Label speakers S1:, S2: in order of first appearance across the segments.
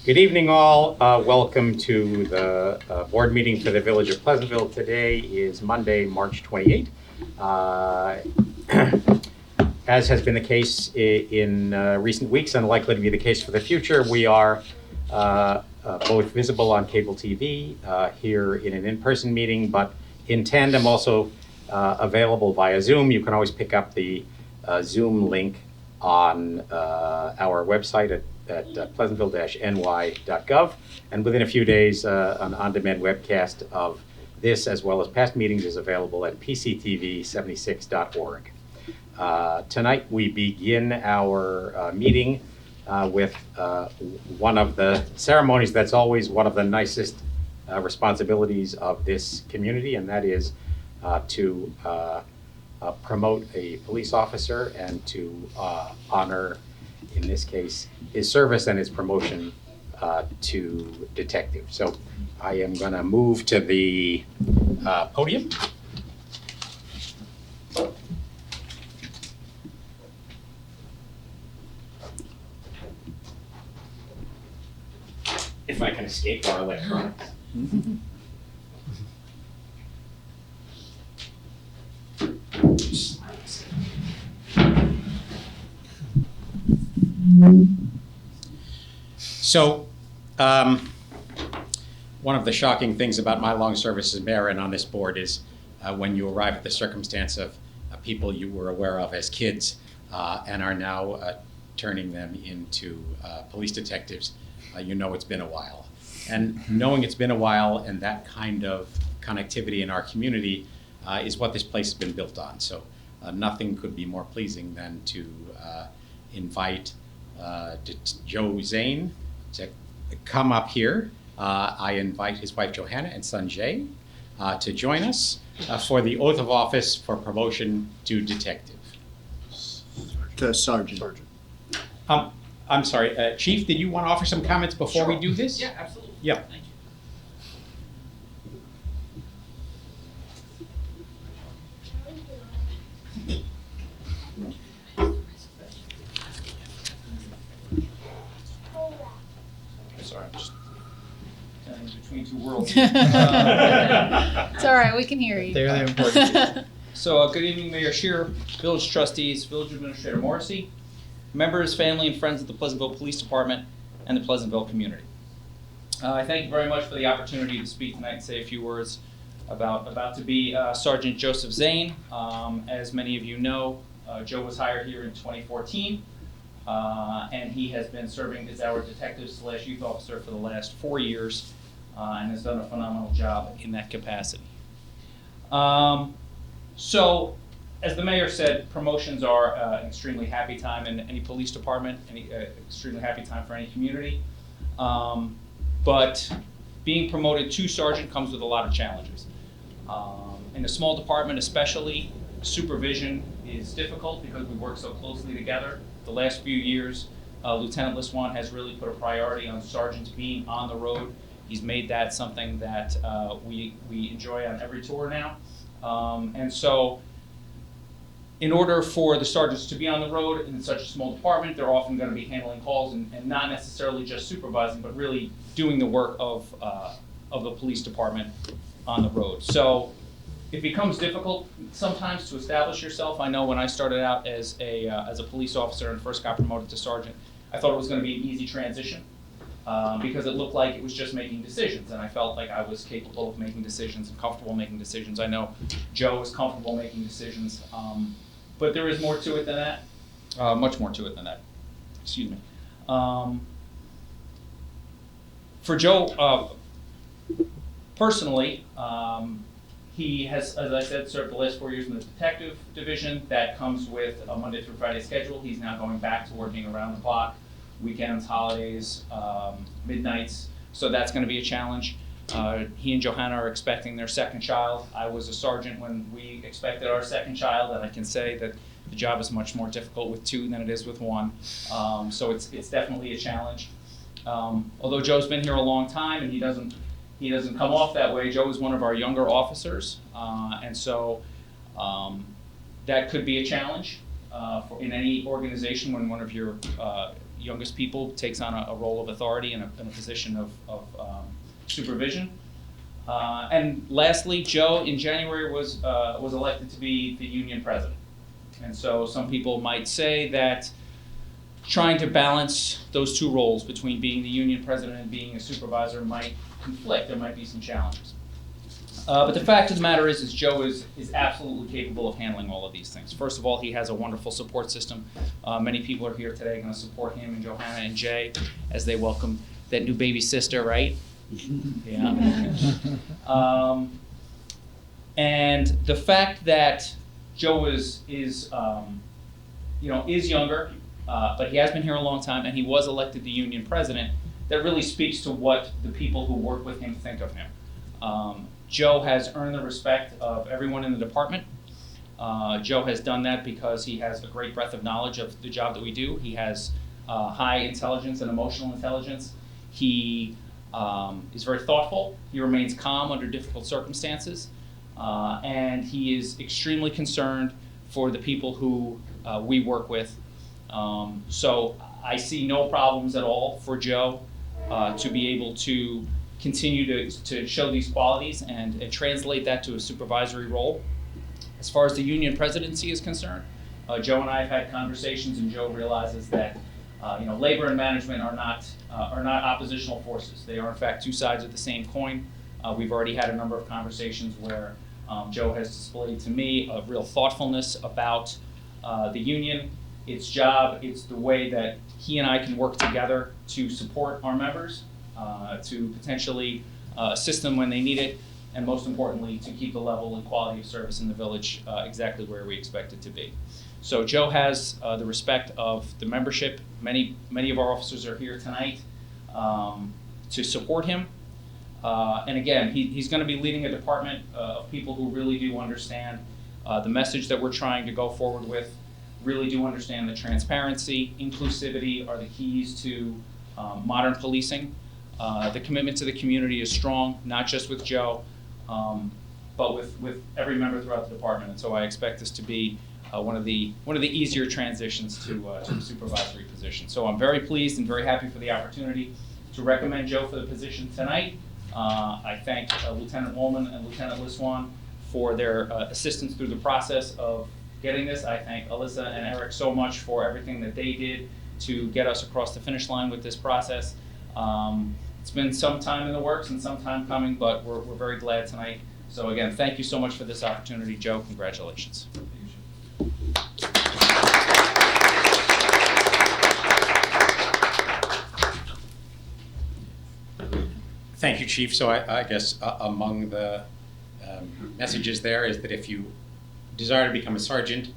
S1: Good evening, all. Welcome to the board meeting for the Village of Pleasantville. Today is Monday, March 28th. As has been the case in recent weeks and likely to be the case for the future, we are both visible on cable TV here in an in-person meeting, but in tandem also available via Zoom. You can always pick up the Zoom link on our website at pleasantville-ny.gov, and within a few days an on-demand webcast of this as well as past meetings is available at pctv76.org. Tonight we begin our meeting with one of the ceremonies that's always one of the nicest responsibilities of this community, and that is to promote a police officer and to honor, in this case, his service and his promotion to detective. So I am going to move to the podium. If I can escape our electronics. So, one of the shocking things about my long service as mayor and on this board is when you arrive at the circumstance of people you were aware of as kids and are now turning them into police detectives, you know it's been a while. And knowing it's been a while and that kind of connectivity in our community is what this place has been built on. So nothing could be more pleasing than to invite Joe Zane to come up here. I invite his wife Johanna and son Jay to join us for the oath of office for promotion to detective.
S2: To sergeant.
S1: I'm sorry, Chief, did you want to offer some comments before we do this?
S3: Yeah, absolutely.
S1: Yeah.
S3: Thank you. Sorry, I'm just between two worlds.
S4: It's all right, we can hear you.
S2: They're the important people.
S3: So, good evening, Mayor Scheer, Village Trustees, Village Administrator Morrissey, members, family, and friends of the Pleasantville Police Department and the Pleasantville community. I thank you very much for the opportunity to speak tonight and say a few words about to be Sergeant Joseph Zane. As many of you know, Joe was hired here in 2014, and he has been serving as our detective/youth officer for the last 4 years, and has done a phenomenal job in that capacity. So, as the mayor said, promotions are an extremely happy time in any police department, extremely happy time for any community. But being promoted to sergeant comes with a lot of challenges. In a small department especially, supervision is difficult because we work so closely together. The last few years, Lieutenant Liswan has really put a priority on sergeants being on the road. He's made that something that we enjoy on every tour now. And so, in order for the sergeants to be on the road in such a small department, they're often going to be handling calls and not necessarily just supervising, but really doing the work of the police department on the road. So it becomes difficult sometimes to establish yourself. I know when I started out as a police officer and first got promoted to sergeant, I thought it was going to be an easy transition because it looked like it was just making decisions, and I felt like I was capable of making decisions and comfortable making decisions. I know Joe is comfortable making decisions. But there is more to it than that, much more to it than that, excuse me. For Joe, personally, he has, as I said, served the last 4 years in the detective division. That comes with a Monday through Friday schedule. He's now going back to working around the clock, weekends, holidays, midnights, so that's going to be a challenge. He and Johanna are expecting their second child. I was a sergeant when we expected our second child, and I can say that the job is much more difficult with two than it is with one. So it's definitely a challenge. Although Joe's been here a long time and he doesn't come off that way. Joe is one of our younger officers, and so that could be a challenge in any organization when one of your youngest people, takes on a role of authority and a position of supervision. And lastly, Joe in January was elected to be the union president. And so some people might say that trying to balance those two roles between being the union president and being a supervisor might conflict. There might be some challenges. But the fact of the matter is Joe is absolutely capable of handling all of these things. First of all, he has a wonderful support system. Many people are here today going to support him and Johanna and Jay as they welcome that new baby sister, right? Yeah. And the fact that Joe is younger, but he has been here a long time, and he was elected the union president. That really speaks to what the people who work with him think of him. Joe has earned the respect of everyone in the department. Joe has done that because he has a great breadth of knowledge of the job that we do. He has high intelligence and emotional intelligence. He is very thoughtful. He remains calm under difficult circumstances. And he is extremely concerned for the people who we work with. So I see no problems at all for Joe to be able to continue to show these qualities and translate that to a supervisory role. As far as the union presidency is concerned, Joe and I have had conversations, and Joe realizes that labor and management are not oppositional forces. They are in fact two sides of the same coin. We've already had a number of conversations where Joe has displayed to me a real thoughtfulness about the union, its job, it's the way that he and I can work together to support our members, to potentially assist them when they need it, and most importantly, to keep the level and quality of service in the village exactly where we expect it to be. So Joe has the respect of the membership. Many of our officers are here tonight to support him. And again, he's going to be leading a department of people who really do understand the message that we're trying to go forward with, really do understand that transparency, inclusivity are the keys to modern policing. The commitment to the community is strong, not just with Joe, but with every member throughout the department. And so I expect this to be one of the easier transitions to a supervisory position. So I'm very pleased and very happy for the opportunity to recommend Joe for the position tonight. I thank Lieutenant Woolman and Lieutenant Liswan for their assistance through the process of getting this. I thank Alyssa and Eric so much for everything that they did to get us across the finish line with this process. It's been some time in the works and some time coming, but we're very glad tonight. So again, thank you so much for this opportunity. Joe, congratulations.
S1: Thank you, Chief. So I guess among the messages there is that if you desire to become a sergeant,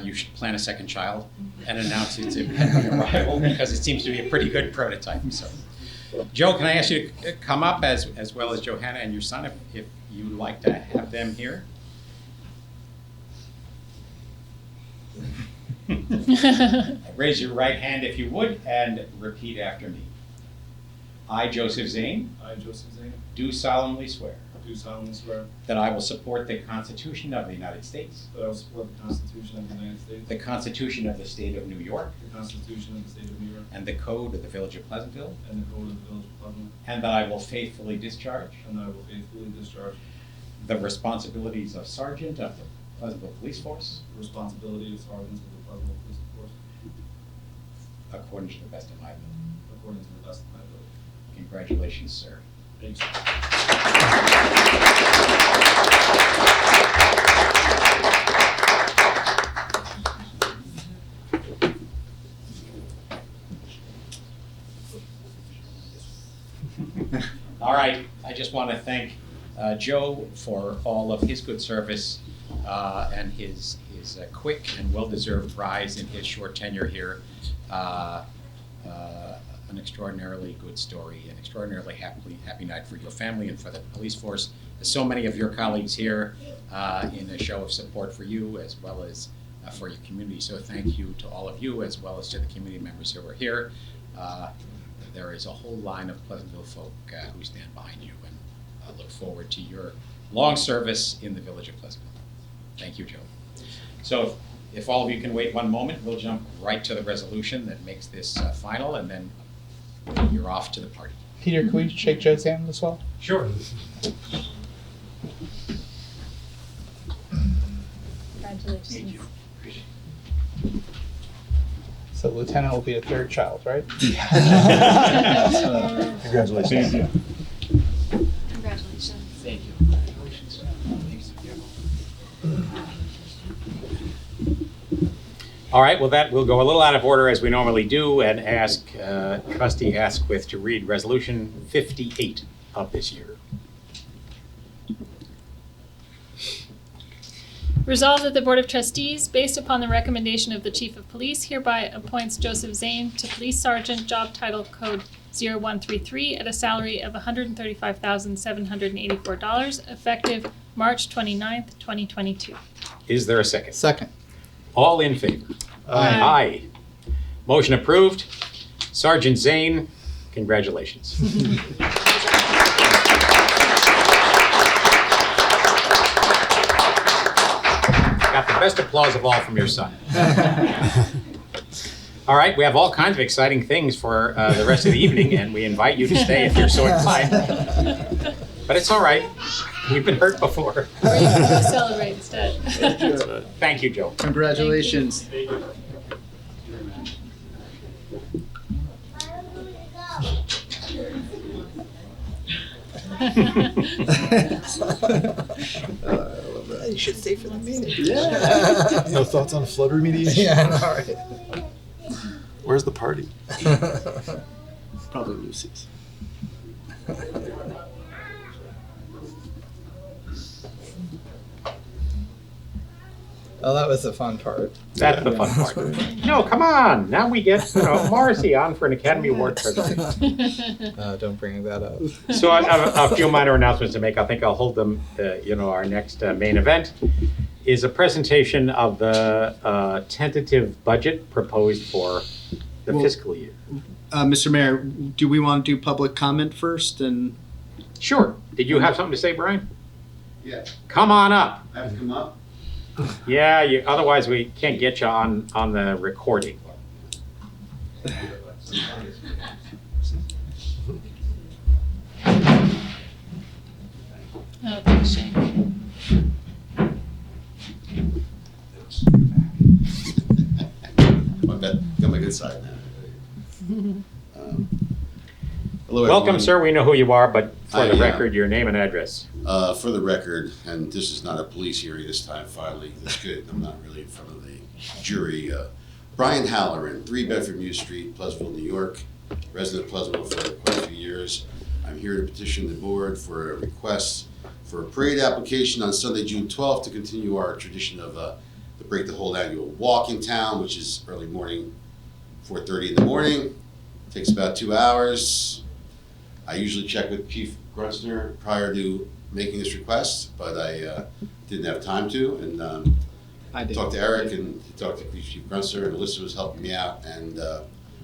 S1: you should plan a second child and announce it upon your arrival, because it seems to be a pretty good prototype. So, Joe, can I ask you to come up as well as Johanna and your son, if you'd like to have them here? Raise your right hand if you would, and repeat after me. I, Joseph Zane,
S5: I, Joseph Zane,
S1: do solemnly swear
S5: do solemnly swear
S1: that I will support the Constitution of the United States,
S5: that I will support the Constitution of the United States,
S1: the Constitution of the State of New York,
S5: the Constitution of the State of New York,
S1: and the Code of the Village of Pleasantville,
S5: and the Code of the Village of Pleasantville,
S1: and that I will faithfully discharge
S5: and that I will faithfully discharge
S1: the responsibilities of Sergeant of the Pleasantville Police Force
S5: the responsibility of sergeants of the Pleasantville Police Force
S1: according to the best of my ability.
S5: according to the best of my ability.
S1: Congratulations, sir.
S5: Thank you.
S1: All right, I just want to thank Joe for all of his good service and his quick and well-deserved rise in his short tenure here. An extraordinarily good story, an extraordinarily happy night for your family and for the police force. So many of your colleagues here in a show of support for you as well as for your community. So thank you to all of you as well as to the community members who are here. There is a whole line of Pleasantville folk who stand behind you, and I look forward to your long service in the village of Pleasantville. Thank you, Joe. So if all of you can wait one moment, we'll jump right to the resolution that makes this final, and then you're off to the party.
S6: Peter, can we shake Joe's hand as well?
S1: Sure.
S4: Congratulations.
S6: So Lieutenant will be a third child, right?
S2: Congratulations.
S4: Congratulations.
S1: Thank you. All right, well, that will go a little out of order as we normally do, and ask Trustee Asquith to read Resolution 58 of this year.
S4: Resolved that the Board of Trustees, based upon the recommendation of the Chief of Police, hereby appoints Joseph Zane to Police Sergeant, job title code 0133, at a salary of $135,784, effective March 29th, 2022.
S1: Is there a second?
S6: Second.
S1: All in favor?
S4: Aye.
S1: Aye. Motion approved. Sergeant Zane, congratulations. Got the best applause of all from your son. All right, we have all kinds of exciting things for the rest of the evening, and we invite you to stay if you're so inclined. But it's all right. We've been hurt before.
S4: Or you can go celebrate instead.
S1: Thank you, Joe.
S2: Congratulations.
S6: You should stay for the meeting.
S2: Yeah.
S7: No thoughts on flood remediation?
S6: Yeah, I know, right?
S7: Where's the party?
S2: Probably Lucy's.
S6: Oh, that was the fun part.
S1: That's the fun part. No, come on. Now we get, Marcy on for an Academy Award presentation.
S6: Don't bring that up.
S1: So I have a few minor announcements to make. I think I'll hold them, our next main event is a presentation of the tentative budget proposed for the
S2: Well-
S1: fiscal year.
S2: Mr. Mayor, do we want to do public comment first? And
S1: Sure. Did you have something to say, Brian?
S8: Yeah,
S1: Come on up.
S8: I have to come up.
S1: Yeah, otherwise we can't get you on the recording.
S4: Oh, thanks, Shane.
S8: Got my good side now. Hello,
S1: Welcome,
S8: everyone.
S1: sir. We know who you are, but for
S8: I
S1: the
S8: am.
S1: record, your name and address.
S8: For the record, and this is not a police hearing this time, finally, that's good. I'm not really in front of the jury. Brian Halloran, 3 Bedford Muse Street, Pleasantville, New York, resident of Pleasantville for quite a few years. I'm here to petition the board for a request for a parade application on Sunday, June 12th, to continue our tradition of the Break the Hold annual walk in town, which is early morning, 4:30 in the morning. Takes about 2 hours. I usually check with Chief Grunstner prior to making this request, but I didn't have time to, and
S2: I did.
S8: talked to Eric and talked to Chief Grunstner, and Alyssa was helping me out, and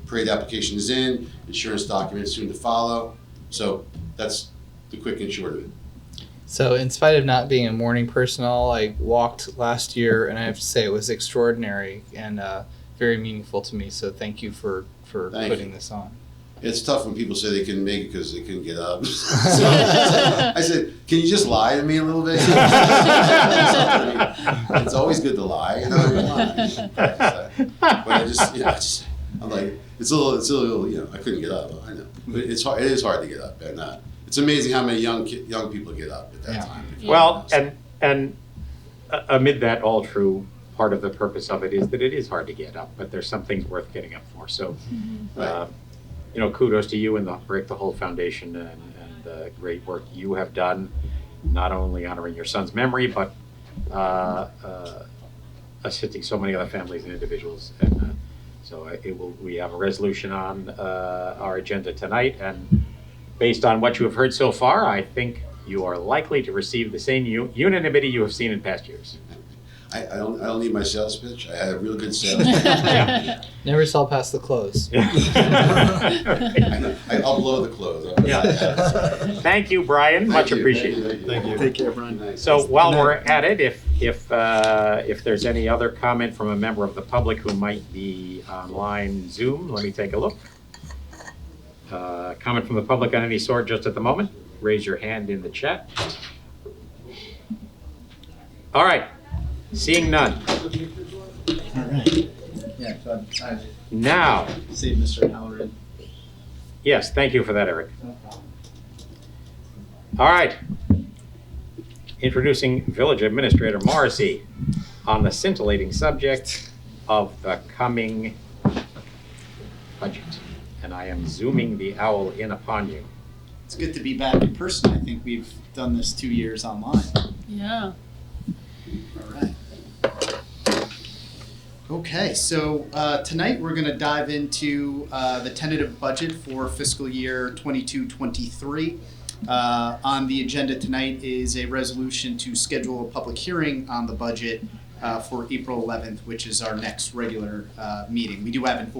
S8: parade application is in, insurance documents soon to follow. So that's the quick and short of it.
S6: So in spite of not being a morning personnel, I walked last year, and I have to say it was extraordinary and very meaningful to me. So thank you for
S8: Thank
S6: putting
S8: you.
S6: this on.
S8: It's tough when people say they couldn't make it because they couldn't get up. So I said, can you just lie to me a little bit? It's always good to lie, you know. But I just, I'm like, it's a little, I couldn't get up. I know, but it's hard. It is hard to get up, and it's amazing how many young people get up at that
S6: Yeah.
S8: time.
S1: Well, and amid that all true, part of the purpose of it is that it is hard to get up, but there's some things worth getting up for. So,
S8: Right.
S1: kudos to you and the Break the Hold Foundation and the great work you have done, not only honoring your son's memory, but assisting so many other families and individuals. And we have a resolution on our agenda tonight, and based on what you have heard so far, I think you are likely to receive the same unanimity you have seen in past years.
S8: I don't need my sales pitch. I had a real good sales pitch.
S1: Yeah.
S6: Never saw past the close.
S8: I'll blow the close.
S1: Thank you, Brian. Much appreciated.
S7: Thank you.
S2: Take care, Brian.
S8: Nice.
S1: So while we're at it, if there's any other comment from a member of the public who might be online Zoom, let me take a look. Comment from the public on any sort just at the moment? Raise your hand in the chat. All right, seeing none.
S2: All right. Yeah, so I
S1: Now,
S2: saved Mr. Halloran.
S1: yes, thank you for that, Eric. All right. Introducing Village Administrator Morrissey on the scintillating subject of the coming budget. And I am zooming the owl in upon you.
S2: It's good to be back in person. I think we've done this 2 years online.
S4: Yeah.
S2: All right. Okay, so tonight we're going to dive into the tentative budget for fiscal year 22-23. On the agenda tonight is a resolution to schedule a public hearing on the budget for April 11th, which is our next regular meeting. We do have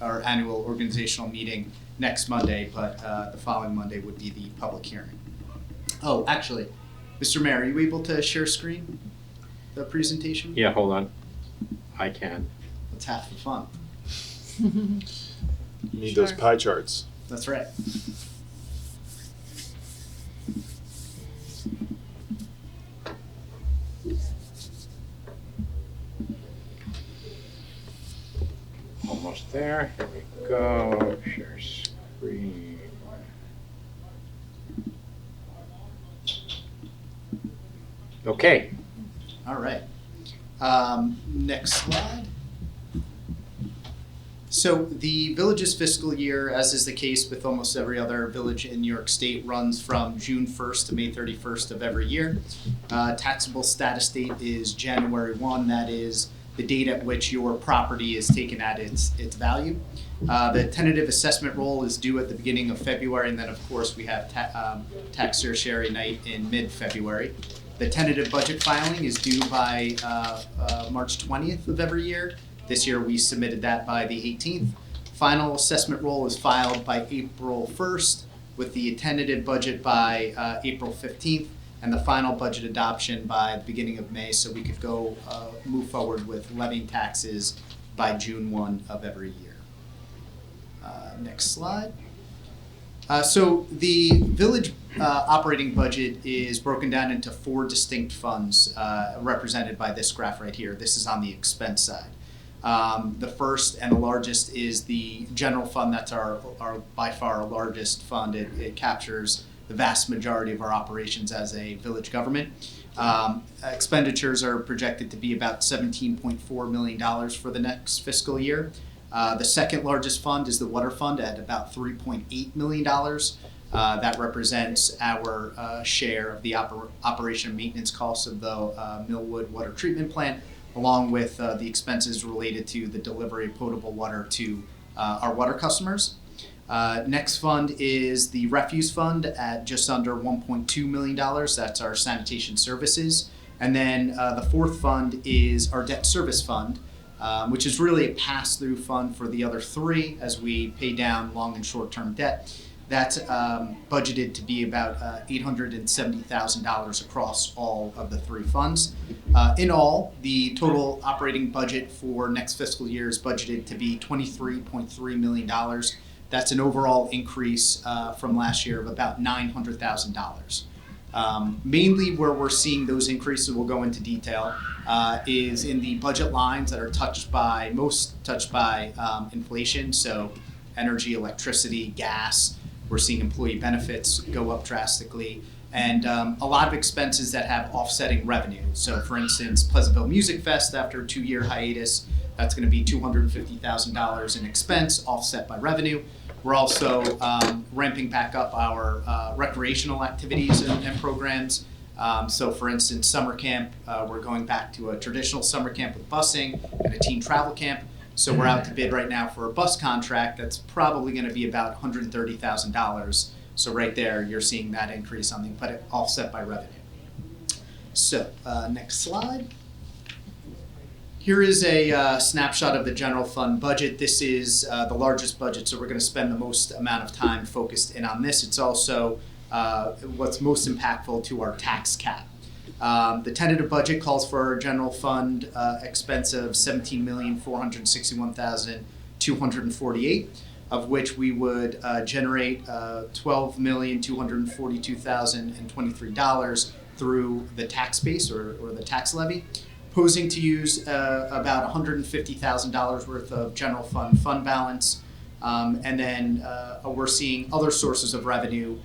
S2: our annual organizational meeting next Monday, but the following Monday would be the public hearing. Oh, actually, Mr. Mayor, are you able to share screen the presentation?
S1: Yeah, hold on. I can.
S2: That's half the fun.
S7: You need those
S4: Sure.
S7: pie charts.
S2: That's right.
S1: Almost there. Here we go. Share screen. Okay.
S2: All right. Next slide. So the village's fiscal year, as is the case with almost every other village in New York State, runs from June 1st to May 31st of every year. Taxable status date is January 1. That is the date at which your property is taken at its value. The tentative assessment roll is due at the beginning of February, and then of course we have tax certiorari night in mid-February. The tentative budget filing is due by March 20th of every year. This year we submitted that by the 18th. Final assessment roll is filed by April 1st, with the tentative budget by April 15th, and the final budget adoption by the beginning of May, so we could go move forward with levying taxes by June 1 of every year. Next slide. So the village operating budget is broken down into 4 distinct funds represented by this graph right here. This is on the expense side. The first and the largest is the general fund. That's our by far our largest fund. It captures the vast majority of our operations as a village government. Expenditures are projected to be about $17.4 million for the next fiscal year. The second largest fund is the water fund at about $3.8 million. That represents our share of the operation and maintenance costs of the Millwood Water Treatment Plant, along with the expenses related to the delivery of potable water to our water customers. Next fund is the refuse fund at just under $1.2 million. That's our sanitation services. And then the fourth fund is our debt service fund, which is really a pass-through fund for the other 3 as we pay down long and short-term debt. That's budgeted to be about $870,000 across all of the 3 funds. In all, the total operating budget for next fiscal year is budgeted to be $23.3 million. That's an overall increase from last year of about $900,000. Mainly where we're seeing those increases, we'll go into detail, is in the budget lines that are most touched by inflation. So energy, electricity, gas. We're seeing employee benefits go up drastically, and a lot of expenses that have offsetting revenue. So for instance, Pleasantville Music Fest, after a 2-year hiatus, that's going to be $250,000 in expense offset by revenue. We're also ramping back up our recreational activities and programs. So for instance, summer camp, we're going back to a traditional summer camp with busing and a teen travel camp. So we're out to bid right now for a bus contract that's probably going to be about $130,000. So right there, you're seeing that increase but it offset by revenue. So next slide. Here is a snapshot of the general fund budget. This is the largest budget, so we're going to spend the most amount of time focused in on this. It's also what's most impactful to our tax cap. The tentative budget calls for a general fund expense of $17,461,248, of which we would generate $12,242,023 through the tax base or the tax levy, posing to use about $150,000 worth of general fund balance, and then we're seeing other sources of revenue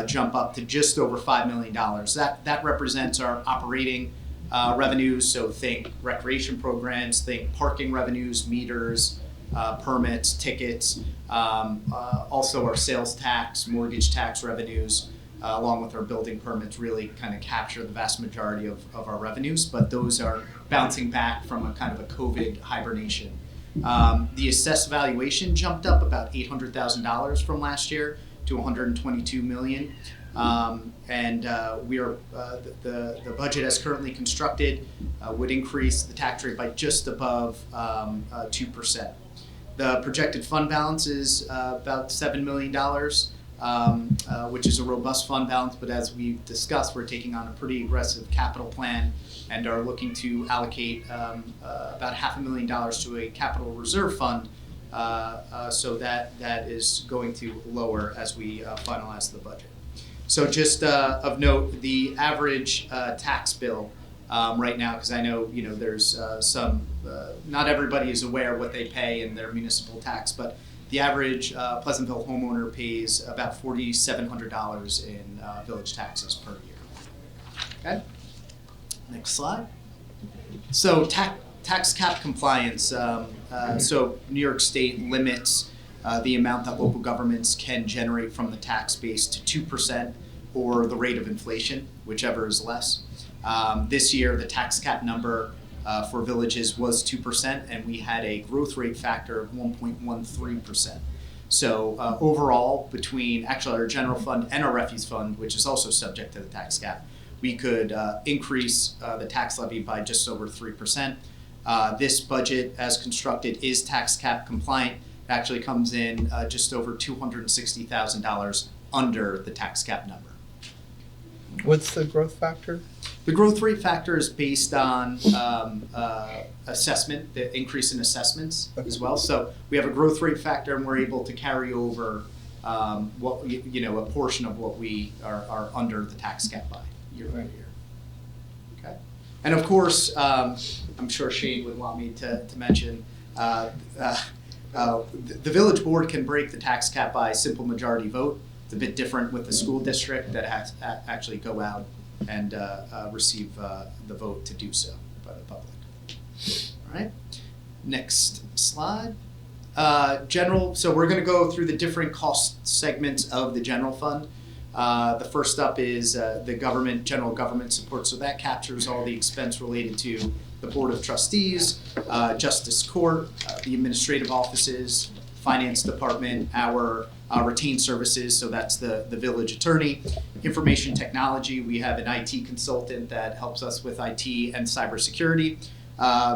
S2: jump up to just over $5 million. That represents our operating revenues, so think recreation programs, think parking revenues, meters, permits, tickets, also our sales tax, mortgage tax revenues, along with our building permits really kind of capture the vast majority of our revenues, but those are bouncing back from a kind of a COVID hibernation. The assessed valuation jumped up about $800,000 from last year to $122 million. We are the budget as currently constructed would increase the tax rate by just above 2%. The projected fund balance is about $7 million, which is a robust fund balance, but as we've discussed, we're taking on a pretty aggressive capital plan and are looking to allocate about $500,000 to a capital reserve fund, so that is going to lower as we finalize the budget. So just of note, the average tax bill right now, because I know there's some, not everybody is aware what they pay in their municipal tax, but the average Pleasantville homeowner pays about $4,700 in village taxes per year. Okay, next slide. So tax cap compliance. So New York State limits the amount that local governments can generate from the tax base to 2% or the rate of inflation, whichever is less. This year, the tax cap number for villages was 2%, and we had a growth rate factor of 1.13%. So overall, between actually our general fund and our refuse fund, which is also subject to the tax cap, we could increase the tax levy by just over 3%. This budget, as constructed, is tax cap compliant. It actually comes in just over $260,000 under the tax cap number.
S6: What's the growth factor?
S2: The growth rate factor is based on assessment, the increase in assessments as well. So we have a growth rate factor, and we're able to carry over a portion of what we are under the tax cap by year over year. Okay, and of course, I'm sure Shane would want me to mention the village board can break the tax cap by simple majority vote. It's a bit different with the school district that has to actually go out and receive the vote to do so by the public. All right, next slide. So we're going to go through the different cost segments of the general fund. The first up is the general government support. So that captures all the expense related to the Board of Trustees, Justice Court, the administrative offices, Finance Department, our retained services, so that's the village attorney, information technology. We have an IT consultant that helps us with IT and cybersecurity,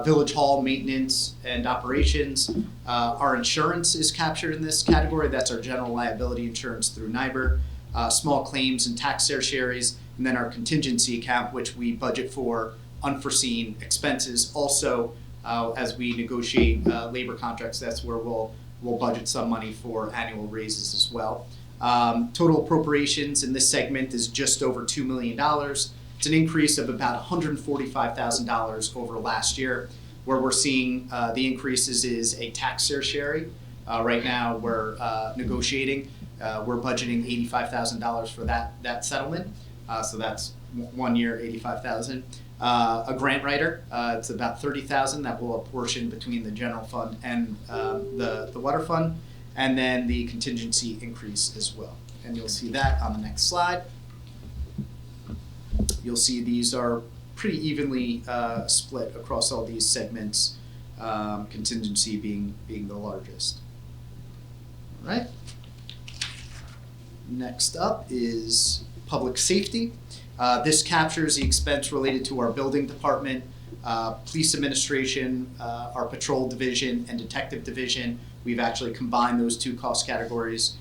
S2: village hall maintenance and operations. Our insurance is captured in this category. That's our general liability insurance through NYBER, small claims and tax tertiaries, and then our contingency account, which we budget for unforeseen expenses. Also, as we negotiate labor contracts, that's where we'll budget some money for annual raises as well. Total appropriations in this segment is just over $2 million. It's an increase of about $145,000 over last year. Where we're seeing the increases is a tax tertiary. Right now we're negotiating. We're budgeting $85,000 for that settlement. So that's 1 year, $85,000. A grant writer, it's about $30,000 that will apportion between the general fund and the water fund, and then the contingency increase as well. And you'll see that on the next slide. You'll see these are pretty evenly split across all these segments, contingency being the largest. All right. Next up is public safety. This captures the expense related to our building department, police administration, our patrol division, and detective division. We've actually combined those two cost categories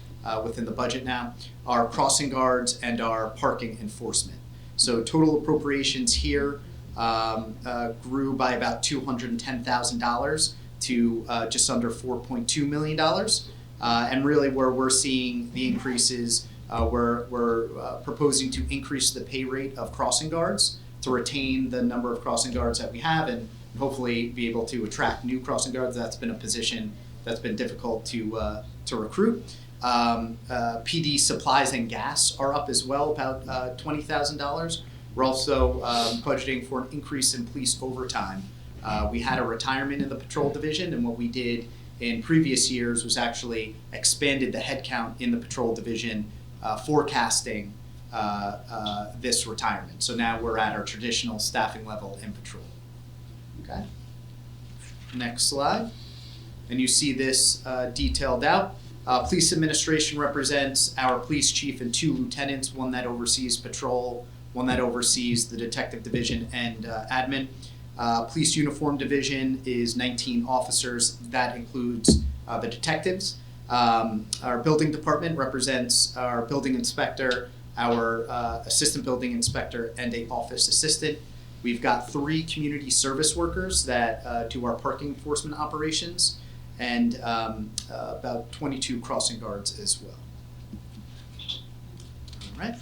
S2: within the budget now. Our crossing guards and our parking enforcement. So total appropriations here grew by about $210,000 to just under $4.2 million. And really where we're seeing the increases, we're proposing to increase the pay rate of crossing guards to retain the number of crossing guards that we have and hopefully be able to attract new crossing guards. That's been a position that's been difficult to recruit. PD supplies and gas are up as well, about $20,000. We're also budgeting for an increase in police overtime. We had a retirement in the patrol division, and what we did in previous years was actually expanded the headcount in the patrol division, forecasting this retirement. So now we're at our traditional staffing level in patrol. Okay. Next slide. And you see this detailed out. Police administration represents our police chief and 2 lieutenants, one that oversees patrol, one that oversees the detective division and admin. Police uniform division is 19 officers. That includes the detectives. Our building department represents our building inspector, our assistant building inspector, and a office assistant. We've got 3 community service workers that do our parking enforcement operations, and about 22 crossing guards as well. All right.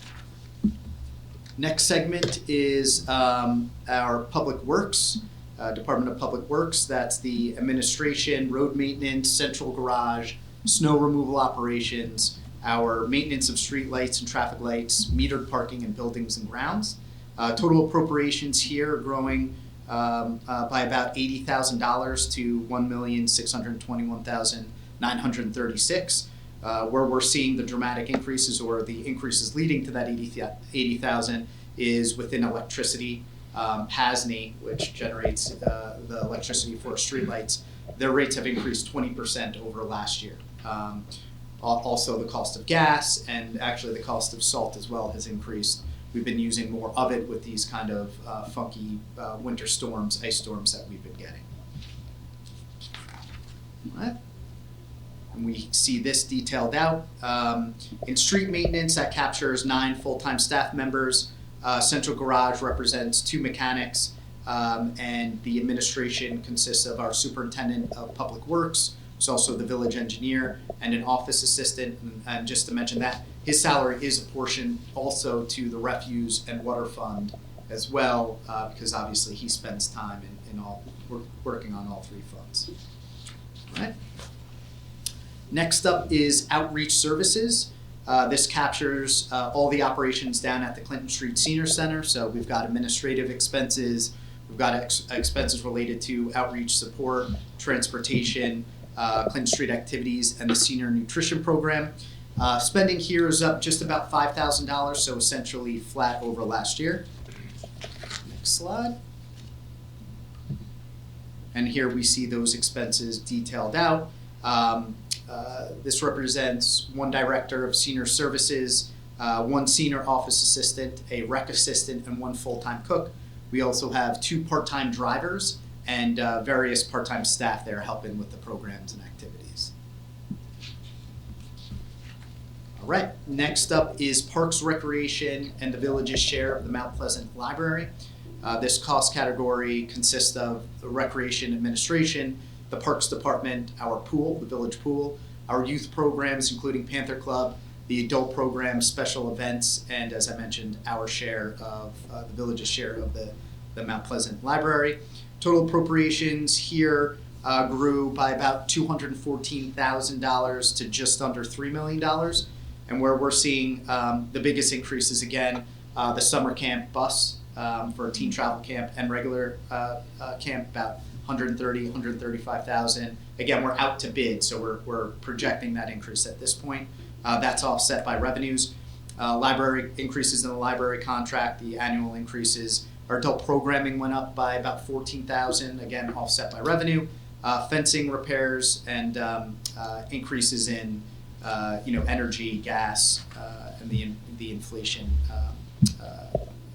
S2: Next segment is our Public Works, Department of Public Works. That's the administration, road maintenance, central garage, snow removal operations, our maintenance of street lights and traffic lights, metered parking and buildings and grounds. Total appropriations here are growing by about $80,000 to $1,621,936. Where we're seeing the dramatic increases or the increases leading to that 80,000 is within electricity. PASNY, which generates the electricity for streetlights, their rates have increased 20% over last year. Also the cost of gas and actually the cost of salt as well has increased. We've been using more of it with these kind of funky winter storms, ice storms that we've been getting. All right. And we see this detailed out. In street maintenance, that captures 9 full-time staff members. Central garage represents 2 mechanics, and the administration consists of our superintendent of public works, who's also the village engineer, and an office assistant. And just to mention that, his salary is apportioned also to the refuse and water fund as well, because obviously he spends time working on all 3 funds. All right. Next up is outreach services. This captures all the operations down at the Clinton Street Senior Center. So we've got administrative expenses, we've got expenses related to outreach support, transportation, Clinton Street activities, and the senior nutrition program. Spending here is up just about $5,000, so essentially flat over last year. Next slide. And here we see those expenses detailed out. This represents 1 director of senior services, 1 senior office assistant, a rec assistant, and 1 full-time cook. We also have 2 part-time drivers and various part-time staff there helping with the programs and activities. All right, next up is Parks, Recreation, and the village's share of the Mount Pleasant Library. This cost category consists of the Recreation Administration, the Parks Department, our pool, the village pool, our youth programs, including Panther Club, the adult programs, special events, and as I mentioned, our share of the village's share of the Mount Pleasant Library. Total appropriations here grew by about $214,000 to just under $3 million. And where we're seeing the biggest increases again, the summer camp bus for a teen travel camp and regular camp, about $130,000, $135,000. Again, we're out to bid, so we're projecting that increase at this point. That's offset by revenues. Library increases in the library contract, the annual increases. Our adult programming went up by about $14,000, again offset by revenue. Fencing repairs and increases in energy, gas, and the inflation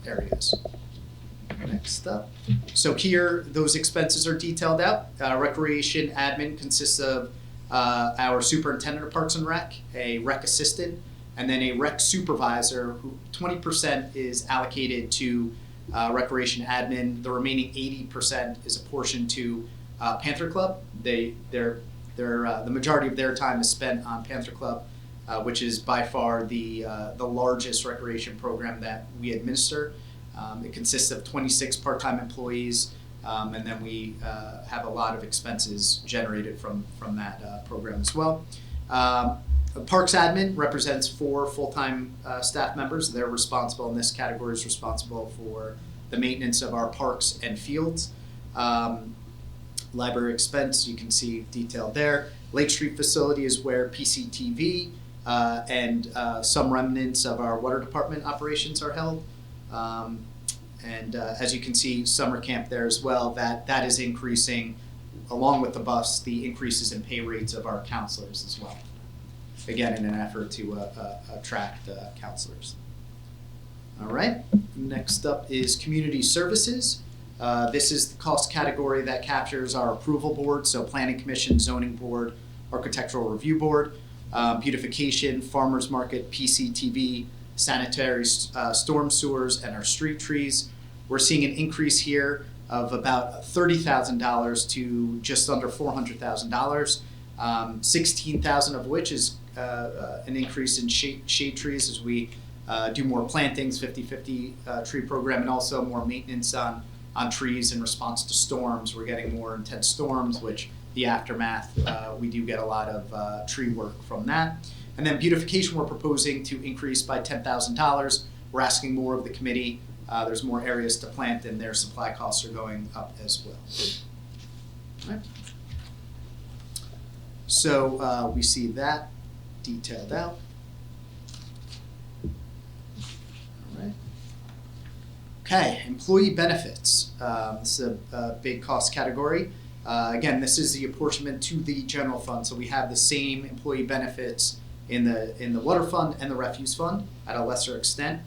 S2: areas. Next up. So here, those expenses are detailed out. Recreation admin consists of our superintendent of Parks and Rec, a rec assistant, and then a rec supervisor who 20% is allocated to recreation admin. The remaining 80% is apportioned to Panther Club. The majority of their time is spent on Panther Club, which is by far the largest recreation program that we administer. It consists of 26 part-time employees, and then we have a lot of expenses generated from that program as well. Parks admin represents 4 full-time staff members. They're responsible, in this category is responsible for the maintenance of our parks and fields. Library expense, you can see detailed there. Lake Street facility is where PCTV and some remnants of our water department operations are held. As you can see, summer camp there as well, that is increasing, along with the bus, the increases in pay rates of our counselors as well. Again, in an effort to attract counselors. All right, next up is community services. This is the cost category that captures our approval board, so planning commission, zoning board, architectural review board, beautification, farmers market, PCTV, sanitary storm sewers, and our street trees. We're seeing an increase here of about $30,000 to just under $400,000, $16,000 of which is an increase in shade trees as we do more plantings, 50-50 tree program, and also more maintenance on trees in response to storms. We're getting more intense storms, which the aftermath, we do get a lot of tree work from that. And then beautification, we're proposing to increase by $10,000. We're asking more of the committee. There's more areas to plant, and their supply costs are going up as well. All right. So we see that detailed out. All right. Okay, employee benefits. This is a big cost category. Again, this is the apportionment to the general fund. So we have the same employee benefits in the water fund and the refuse fund at a lesser extent.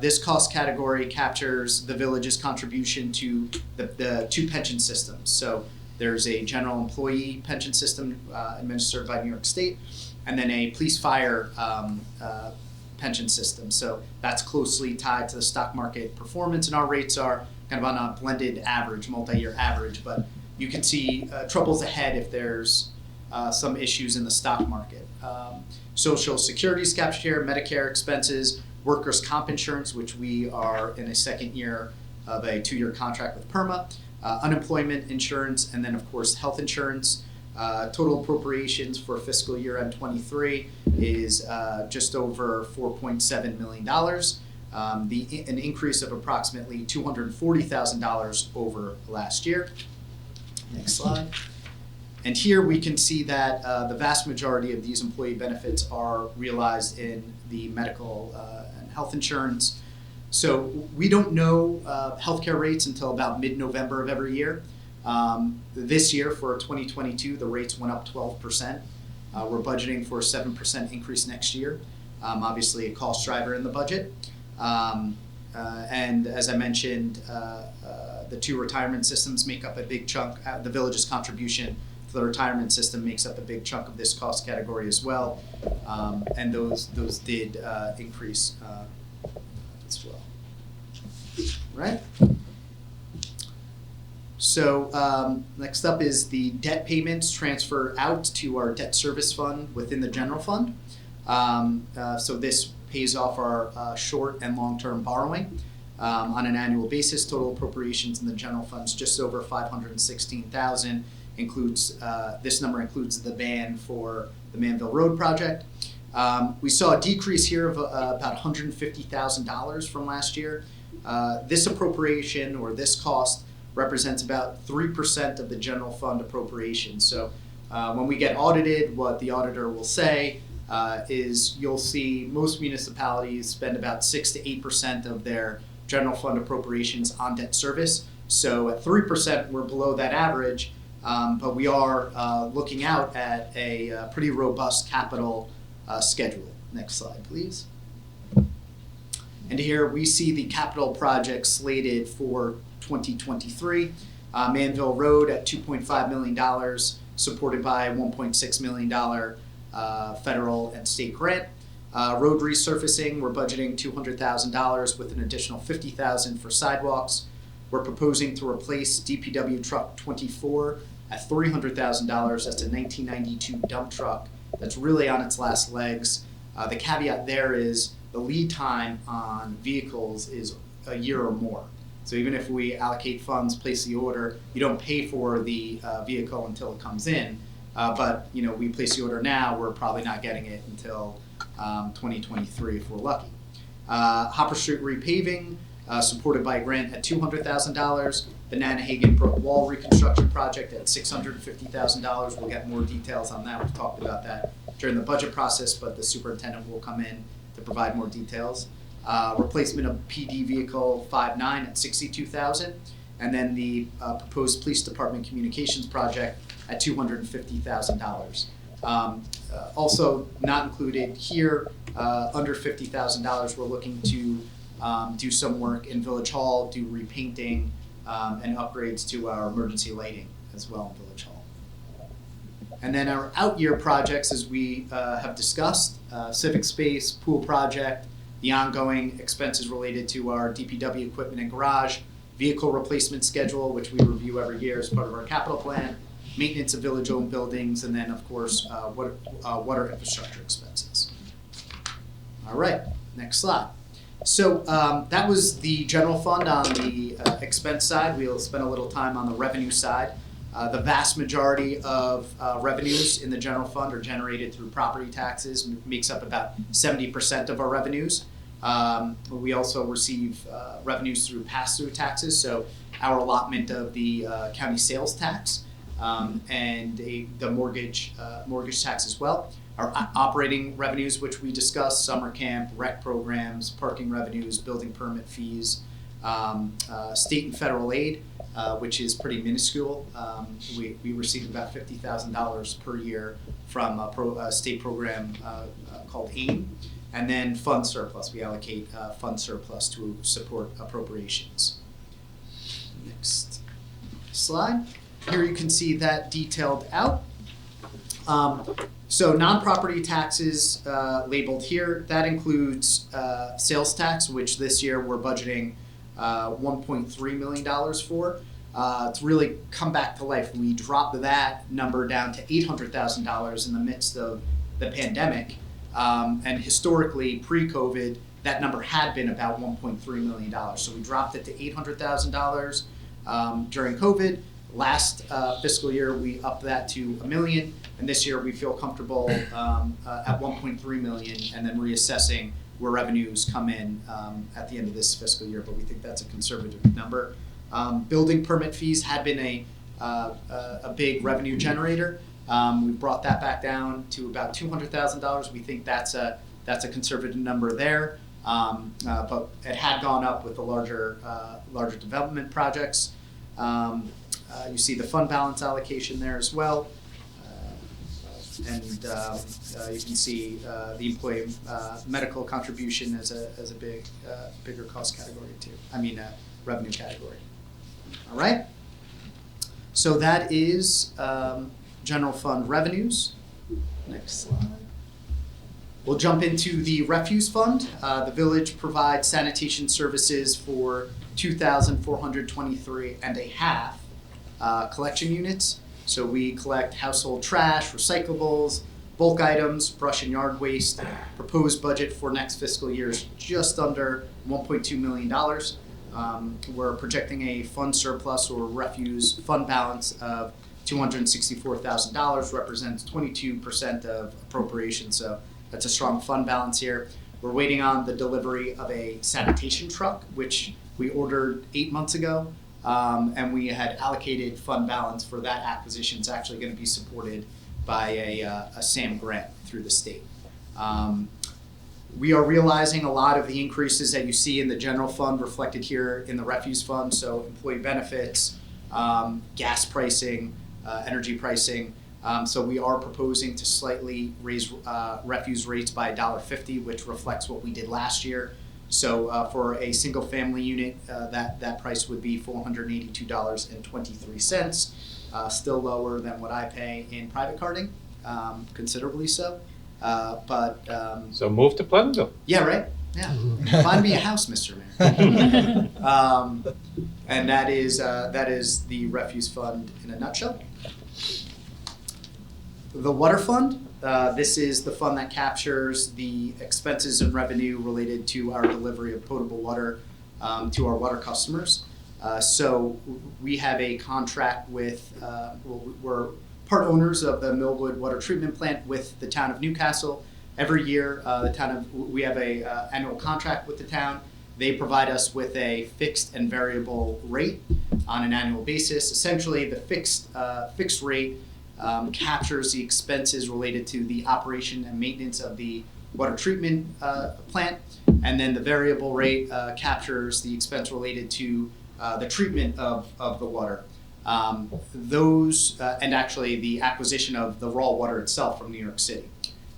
S2: This cost category captures the village's contribution to the 2 pension systems. So there's a general employee pension system administered by New York State, and then a police fire pension system. So that's closely tied to the stock market performance, and our rates are kind of on a blended average, multi-year average, but you can see troubles ahead if there's some issues in the stock market. Social Security is captured here, Medicare expenses, workers' comp insurance, which we are in a second year of a 2-year contract with PERMA, unemployment insurance, and then of course health insurance. Total appropriations for fiscal year end 23 is just over $4.7 million, an increase of approximately $240,000 over last year. Next slide. And here we can see that the vast majority of these employee benefits are realized in the medical and health insurance. So we don't know healthcare rates until about mid-November of every year. This year for 2022, the rates went up 12%. We're budgeting for a 7% increase next year. Obviously a cost driver in the budget. And as I mentioned, the 2 retirement systems make up a big chunk. The village's contribution to the retirement system makes up a big chunk of this cost category as well. And those did increase as well. Right? So next up is the debt payments transfer out to our debt service fund within the general fund. So this pays off our short and long-term borrowing on an annual basis. Total appropriations in the general funds just over $516,000. This number includes the ban for the Manville Road project. We saw a decrease here of about $150,000 from last year. This appropriation or this cost represents about 3% of the general fund appropriation. So when we get audited, what the auditor will say is you'll see most municipalities spend about 6 to 8% of their general fund appropriations on debt service. So at 3%, we're below that average, but we are looking out at a pretty robust capital schedule. Next slide, please. And here we see the capital projects slated for 2023. Manville Road at $2.5 million, supported by $1.6 million federal and state grant. Road resurfacing, we're budgeting $200,000 with an additional $50,000 for sidewalks. We're proposing to replace DPW truck 24 at $300,000. That's a 1992 dump truck that's really on its last legs. The caveat there is the lead time on vehicles is a year or more. So even if we allocate funds, place the order, you don't pay for the vehicle until it comes in. But we place the order now, we're probably not getting it until 2023 if we're lucky. Hopper Street repaving, supported by a grant at $200,000. The Nanahagan Brook Wall reconstruction project at $650,000. We'll get more details on that. We've talked about that during the budget process, but the superintendent will come in to provide more details. Replacement of PD vehicle 59 at $62,000, and then the proposed police department communications project at $250,000. Also not included here, under $50,000, we're looking to do some work in Village Hall, do repainting and upgrades to our emergency lighting as well in Village Hall. And then our out-year projects, as we have discussed, civic space, pool project, the ongoing expenses related to our DPW equipment and garage, vehicle replacement schedule, which we review every year as part of our capital plan, maintenance of village-owned buildings, and then, of course, water infrastructure expenses. All right, next slide. So that was the general fund on the expense side. We'll spend a little time on the revenue side. The vast majority of revenues in the general fund are generated through property taxes, makes up about 70% of our revenues. We also receive revenues through pass-through taxes, so our allotment of the county sales tax and the mortgage tax as well. Our operating revenues, which we discussed, summer camp, rec programs, parking revenues, building permit fees, state and federal aid, which is pretty minuscule. We receive about $50,000 per year from a state program called AIM. And then fund surplus, we allocate fund surplus to support appropriations. Next slide. Here you can see that detailed out. So non-property taxes labeled here, that includes sales tax, which this year we're budgeting $1.3 million for. To really come back to life, we dropped that number down to $800,000 in the midst of the pandemic. And historically, pre-COVID, that number had been about $1.3 million. So we dropped it to $800,000 during COVID. Last fiscal year, we upped that to $1 million, and this year we feel comfortable at $1.3 million, and then reassessing where revenues come in at the end of this fiscal year. But we think that's a conservative number. Building permit fees had been a big revenue generator. We brought that back down to about $200,000. We think that's a conservative number there, but it had gone up with the larger development projects. You see the fund balance allocation there as well, and you can see the employee medical contribution as a bigger cost category too. Revenue category. All right. So that is general fund revenues. Next slide. We'll jump into the refuse fund. The village provides sanitation services for 2,423 and a half collection units. So we collect household trash, recyclables, bulk items, brush and yard waste. Proposed budget for next fiscal year is just under $1.2 million. We're projecting a fund surplus or refuse fund balance of $264,000, represents 22% of appropriation. So that's a strong fund balance here. We're waiting on the delivery of a sanitation truck, which we ordered 8 months ago. And we had allocated fund balance for that acquisition. It's actually going to be supported by a SAM grant through the state. We are realizing a lot of the increases that you see in the general fund reflected here in the refuse fund. So employee benefits, gas pricing, energy pricing. So we are proposing to slightly raise refuse rates by $1.50, which reflects what we did last year. So for a single family unit, that price would be $482.23, still lower than what I pay in private carding, considerably so.
S9: So move to Pleasantville.
S2: Yeah, right. Yeah, find me a house, Mr. Mayor. And that is the refuse fund in a nutshell. The water fund. This is the fund that captures the expenses and revenue related to our delivery of potable water to our water customers. So we have a contract with. We're part owners of the Millwood Water Treatment Plant with the town of Newcastle. Every year, we have a annual contract with the town. They provide us with a fixed and variable rate on an annual basis. Essentially, the fixed rate captures the expenses related to the operation and maintenance of the water treatment plant, and then the variable rate captures the expense related to the treatment of the water. And actually the acquisition of the raw water itself from New York City.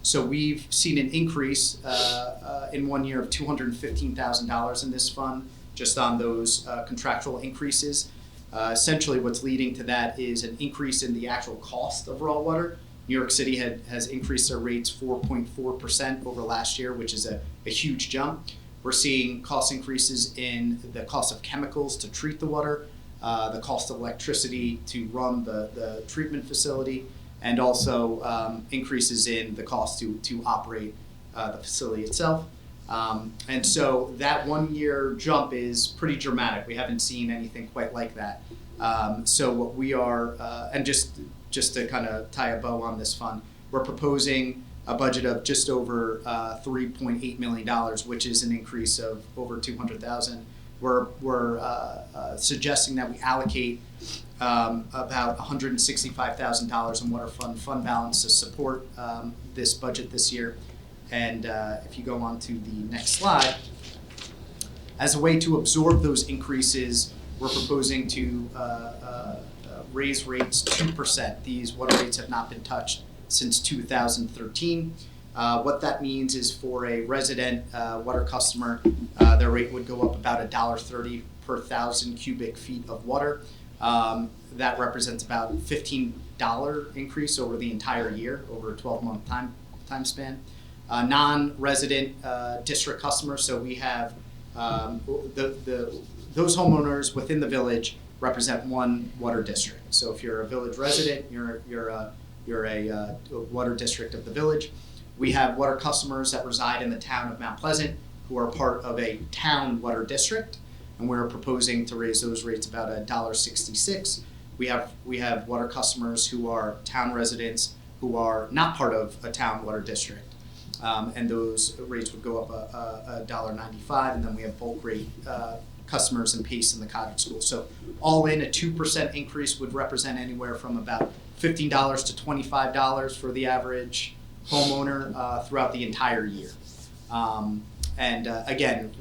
S2: So we've seen an increase in 1 year of $215,000 in this fund just on those contractual increases. Essentially what's leading to that is an increase in the actual cost of raw water. New York City has increased their rates 4.4% over last year, which is a huge jump. We're seeing cost increases in the cost of chemicals to treat the water, the cost of electricity to run the treatment facility, and also increases in the cost to operate the facility itself. And so that 1 year jump is pretty dramatic. We haven't seen anything quite like that. So what we are, and just to kind of tie a bow on this fund, we're proposing a budget of just over $3.8 million, which is an increase of over $200,000. We're suggesting that we allocate about $165,000 in water fund balance to support this budget this year. And if you go on to the next slide, as a way to absorb those increases, we're proposing to raise rates 2%. These water rates have not been touched since 2013. What that means is for a resident water customer, their rate would go up about $1.30 per 1,000 cubic feet of water. That represents about $15 increase over the entire year, over a 12-month time span. Non-resident district customers, so we have those homeowners within the village represent one water district. So if you're a village resident, you're a water district of the village. We have water customers that reside in the town of Mount Pleasant who are part of a town water district, and we're proposing to raise those rates about $1.66. We have water customers who are town residents who are not part of a town water district, and those rates would go up $1.95. And then we have bulk rate customers in Pace and the Cottage School. So all in, a 2% increase would represent anywhere from about $15 to $25 for the average homeowner throughout the entire year. Again,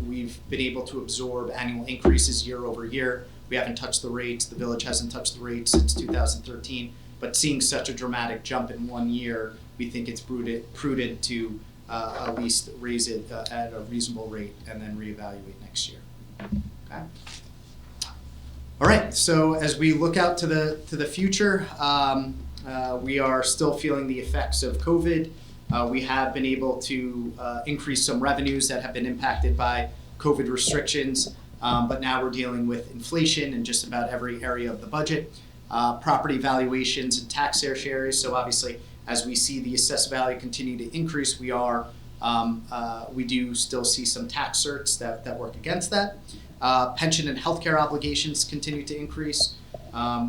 S2: we've been able to absorb annual increases year over year. We haven't touched the rates. The village hasn't touched the rates since 2013. But seeing such a dramatic jump in 1 year, we think it's prudent to at least raise it at a reasonable rate and then reevaluate next year. Okay. All right. So as we look out to the future, we are still feeling the effects of COVID. We have been able to increase some revenues that have been impacted by COVID restrictions, but now we're dealing with inflation in just about every area of the budget. Property valuations and tax shares. So obviously, as we see the assessed value continue to increase, we do still see some tax certs that work against that. Pension and healthcare obligations continue to increase.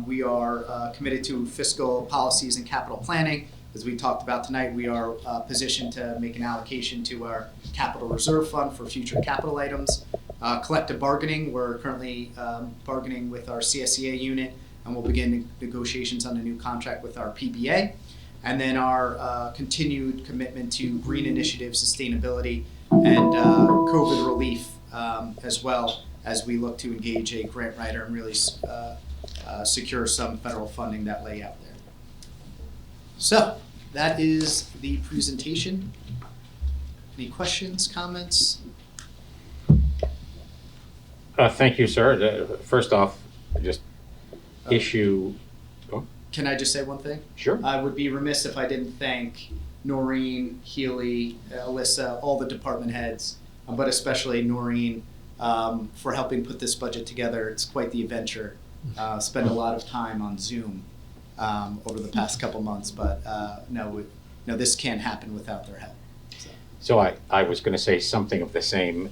S2: We are committed to fiscal policies and capital planning. As we talked about tonight, we are positioned to make an allocation to our capital reserve fund for future capital items. Collective bargaining, we're currently bargaining with our CSEA unit, and we'll begin negotiations on a new contract with our PBA. And then our continued commitment to green initiatives, sustainability, and COVID relief, as well as we look to engage a grant writer and really secure some federal funding that lay out there. So that is the presentation. Any questions, comments?
S9: Thank you, sir. First off, just issue.
S2: Can I just say one thing?
S9: Sure.
S2: I would be remiss if I didn't thank Noreen, Healy, Alyssa, all the department heads, but especially Noreen for helping put this budget together. It's quite the adventure. Spent a lot of time on Zoom over the past couple months, but no, this can't happen without their help.
S9: So I was going to say something of the same.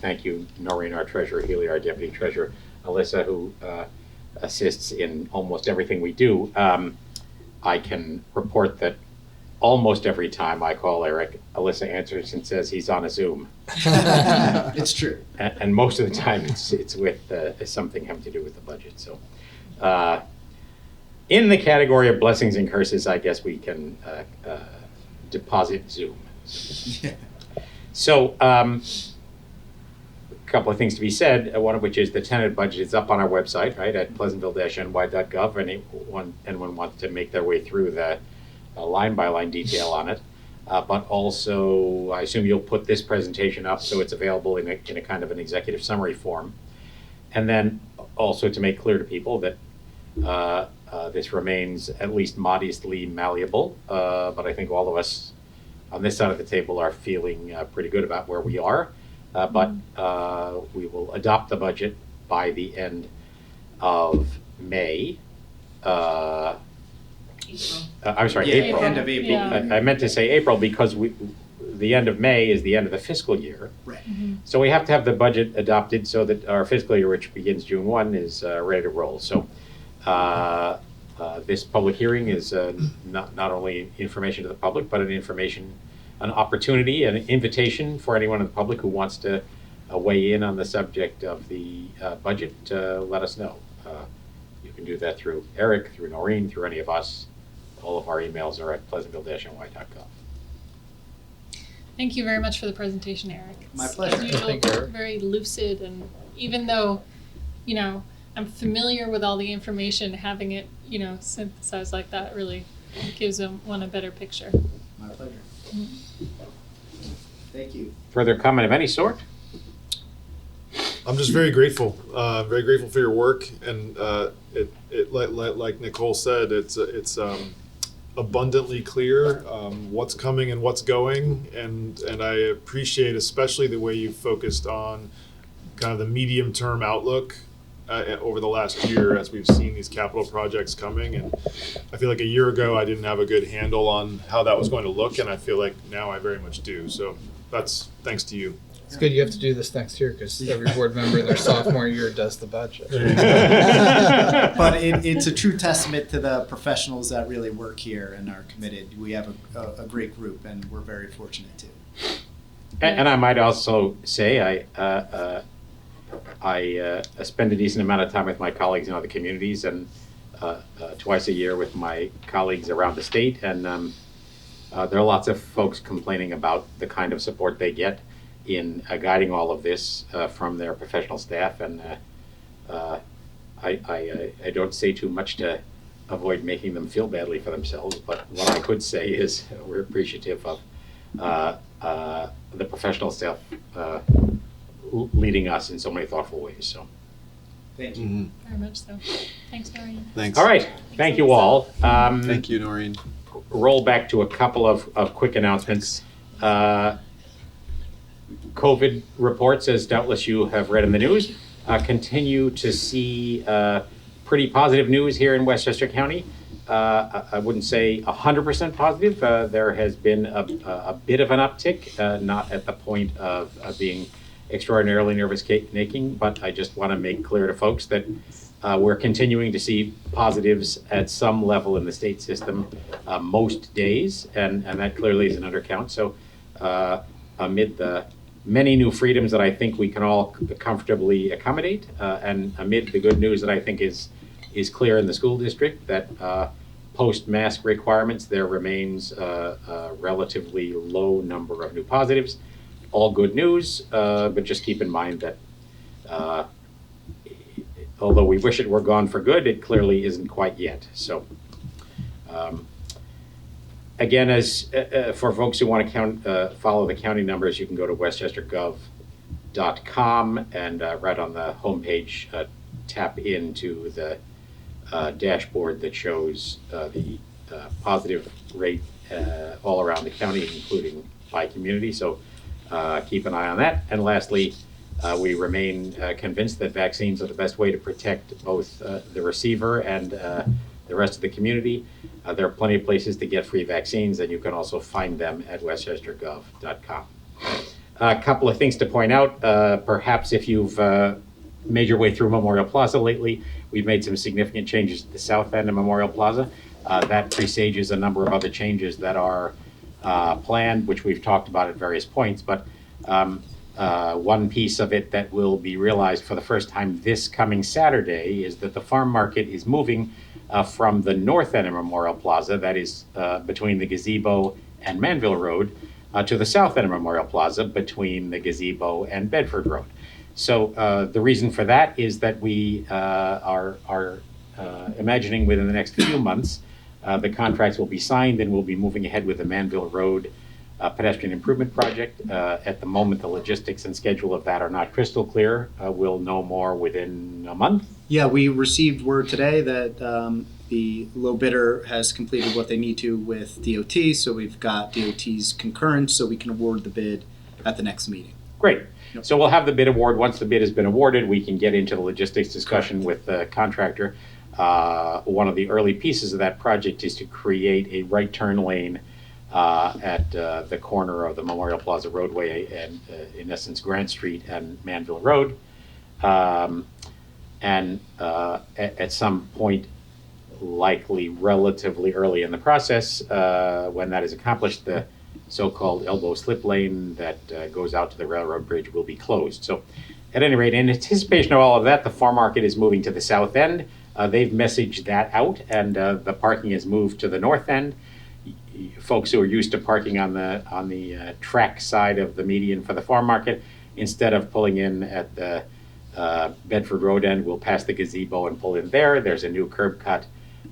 S9: Thank you, Noreen, our treasurer, Healy, our deputy treasurer, Alyssa, who assists in almost everything we do. I can report that almost every time I call Eric, Alyssa answers and says he's on a Zoom.
S2: It's true.
S9: And most of the time it's with something having to do with the budget. So in the category of blessings and curses, I guess we can deposit Zoom. So a couple of things to be said, one of which is the tentative budget is up on our website, right, at pleasantville-ny.gov. Anyone wants to make their way through the line-by-line detail on it. But also, I assume you'll put this presentation up so it's available in a kind of an executive summary form. And then also to make clear to people that this remains at least modestly malleable, but I think all of us on this side of the table are feeling pretty good about where we are. But we will adopt the budget by the end of May. I'm sorry,
S2: Yeah,
S9: April.
S2: end of April.
S4: Yeah.
S9: I meant to say April because the end of May is the end of the fiscal year.
S2: Right.
S9: So we have to have the budget adopted so that our fiscal year, which begins June 1, is ready to roll. So this public hearing is not only information to the public, but an opportunity, an invitation for anyone in the public who wants to weigh in on the subject of the budget. Let us know. You can do that through Eric, through Noreen, through any of us. All of our emails are at pleasantville-ny.gov.
S4: Thank you very much for the presentation, Eric.
S2: My
S4: It's,
S2: pleasure.
S4: as usual,
S6: Thank you, Eric.
S4: very lucid, and even though, I'm familiar with all the information, having it, synthesized like that really gives one a better picture.
S2: My pleasure. Thank you.
S9: Further comment of any sort?
S7: I'm just very grateful for your work, and like Nicole said, it's abundantly clear what's coming and what's going, and I appreciate especially the way you focused on kind of the medium-term outlook over the last year as we've seen these capital projects coming. And I feel like a year ago I didn't have a good handle on how that was going to look, and I feel like now I very much do. So that's thanks to you.
S6: It's good you have to do this next year because every board member their sophomore year does the budget.
S2: But it's a true testament to the professionals that really work here and are committed. We have a great group, and we're very fortunate too.
S9: And I might also say I spend a decent amount of time with my colleagues in other communities, and twice a year with my colleagues around the state. And there are lots of folks complaining about the kind of support they get in guiding all of this from their professional staff. And I don't say too much to avoid making them feel badly for themselves, but what I could say is we're appreciative of the professional staff leading us in so many thoughtful ways. So,
S2: Thank you.
S4: Very much so. Thanks, Noreen.
S7: Thanks.
S9: all right, thank you all.
S7: Thank you, Noreen.
S9: Roll back to a couple of quick announcements. COVID reports, as doubtless you have read in the news, continue to see pretty positive news here in Westchester County. I wouldn't say 100% positive. There has been a bit of an uptick, not at the point of being extraordinarily nervous-making, but I just want to make clear to folks that we're continuing to see positives at some level in the state system most days, and that clearly is an undercount. So amid the many new freedoms that I think we can all comfortably accommodate, and amid the good news that I think is clear in the school district, that post-mask requirements, there remains a relatively low number of new positives. All good news, but just keep in mind that although we wish it were gone for good, it clearly isn't quite yet. So again, as for folks who want to follow the county numbers, you can go to westchestergov.com and right on the homepage, tap into the dashboard that shows the positive rate all around the county, including by community. So keep an eye on that. And lastly, we remain convinced that vaccines are the best way to protect both the receiver and the rest of the community. There are plenty of places to get free vaccines, and you can also find them at westchestergov.com. A couple of things to point out. Perhaps if you've made your way through Memorial Plaza lately, we've made some significant changes at the south end of Memorial Plaza. That presages a number of other changes that are planned, which we've talked about at various points. But one piece of it that will be realized for the first time this coming Saturday is that the farm market is moving from the north end of Memorial Plaza, that is between the gazebo and Manville Road, to the south end of Memorial Plaza between the gazebo and Bedford Road. So the reason for that is that we are imagining within the next few months the contracts will be signed and we'll be moving ahead with the Manville Road pedestrian improvement project. At the moment, the logistics and schedule of that are not crystal clear. We'll know more within a month.
S2: Yeah, we received word today that the low bidder has completed what they need to with DOT, so we've got DOT's concurrence, so we can award the bid at the next meeting.
S9: Great.
S2: Yep.
S9: So we'll have the bid award. Once the bid has been awarded, we can get into the logistics discussion with the contractor. One of the early pieces of that project is to create a right turn lane at the corner of the Memorial Plaza roadway and, in essence, Grant Street and Manville Road. At some point, likely relatively early in the process, when that is accomplished, the so-called elbow slip lane that goes out to the railroad bridge will be closed. So at any rate, in anticipation of all of that, the farm market is moving to the south end. They've messaged that out, and the parking is moved to the north end. Folks who are used to parking on the track side of the median for the farm market, instead of pulling in at the Bedford Road end, will pass the gazebo and pull in there. There's a new curb cut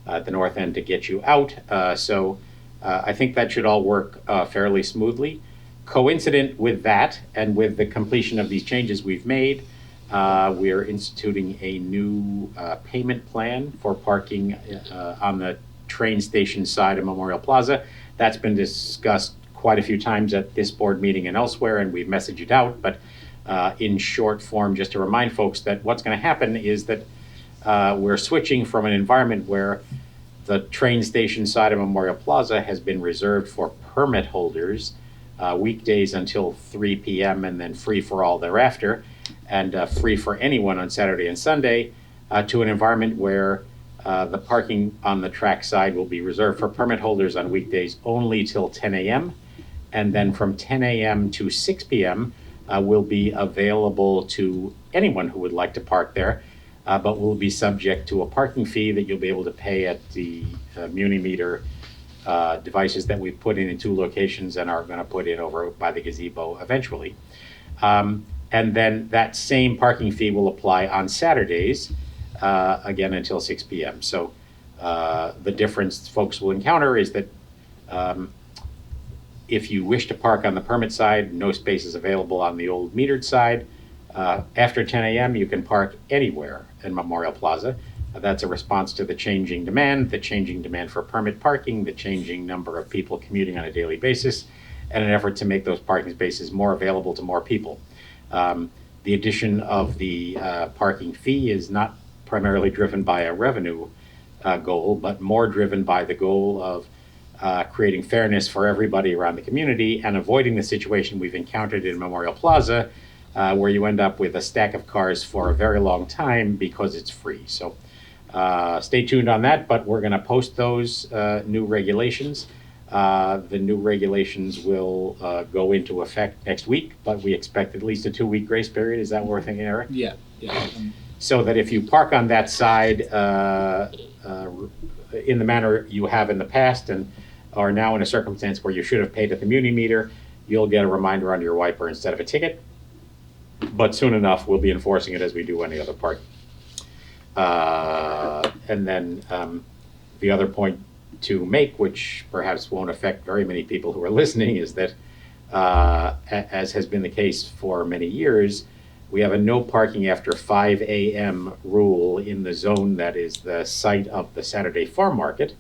S9: at the north end to get you out. So I think that should all work fairly smoothly. Coincident with that and with the completion of these changes we've made, we are instituting a new payment plan for parking on the train station side of Memorial Plaza. That's been discussed quite a few times at this board meeting and elsewhere, and we've messaged it out. But in short form, just to remind folks that what's going to happen is that we're switching from an environment where the train station side of Memorial Plaza has been reserved for permit holders weekdays until 3 p.m. and then free for all thereafter, and free for anyone on Saturday and Sunday, to an environment where the parking on the track side will be reserved for permit holders on weekdays only till 10 a.m. And then from 10 a.m. to 6 p.m. Will be available to anyone who would like to park there, but will be subject to a parking fee that you'll be able to pay at the Muni-meter devices that we've put in 2 locations and are going to put in over by the gazebo eventually. And then that same parking fee will apply on Saturdays, again until 6 p.m. So the difference folks will encounter is that if you wish to park on the permit side, no space is available on the old metered side. After 10 a.m., you can park anywhere in Memorial Plaza. That's a response to the changing demand for permit parking, the changing number of people commuting on a daily basis, and an effort to make those parking spaces more available to more people. The addition of the parking fee is not primarily driven by a revenue goal, but more driven by the goal of creating fairness for everybody around the community and avoiding the situation we've encountered in Memorial Plaza, where you end up with a stack of cars for a very long time because it's free. So stay tuned on that, but we're going to post those new regulations. The new regulations will go into effect next week, but we expect at least a 2-week grace period. Is that what we're thinking, Eric?
S2: Yeah.
S9: So that if you park on that side in the manner you have in the past and are now in a circumstance where you should have paid at the Muni-meter, you'll get a reminder on your wiper instead of a ticket. But soon enough, we'll be enforcing it as we do any other park. And then the other point to make, which perhaps won't affect very many people who are listening, is that as has been the case for many years, we have a no parking after 5 a.m. rule in the zone that is the site of the Saturday farm market.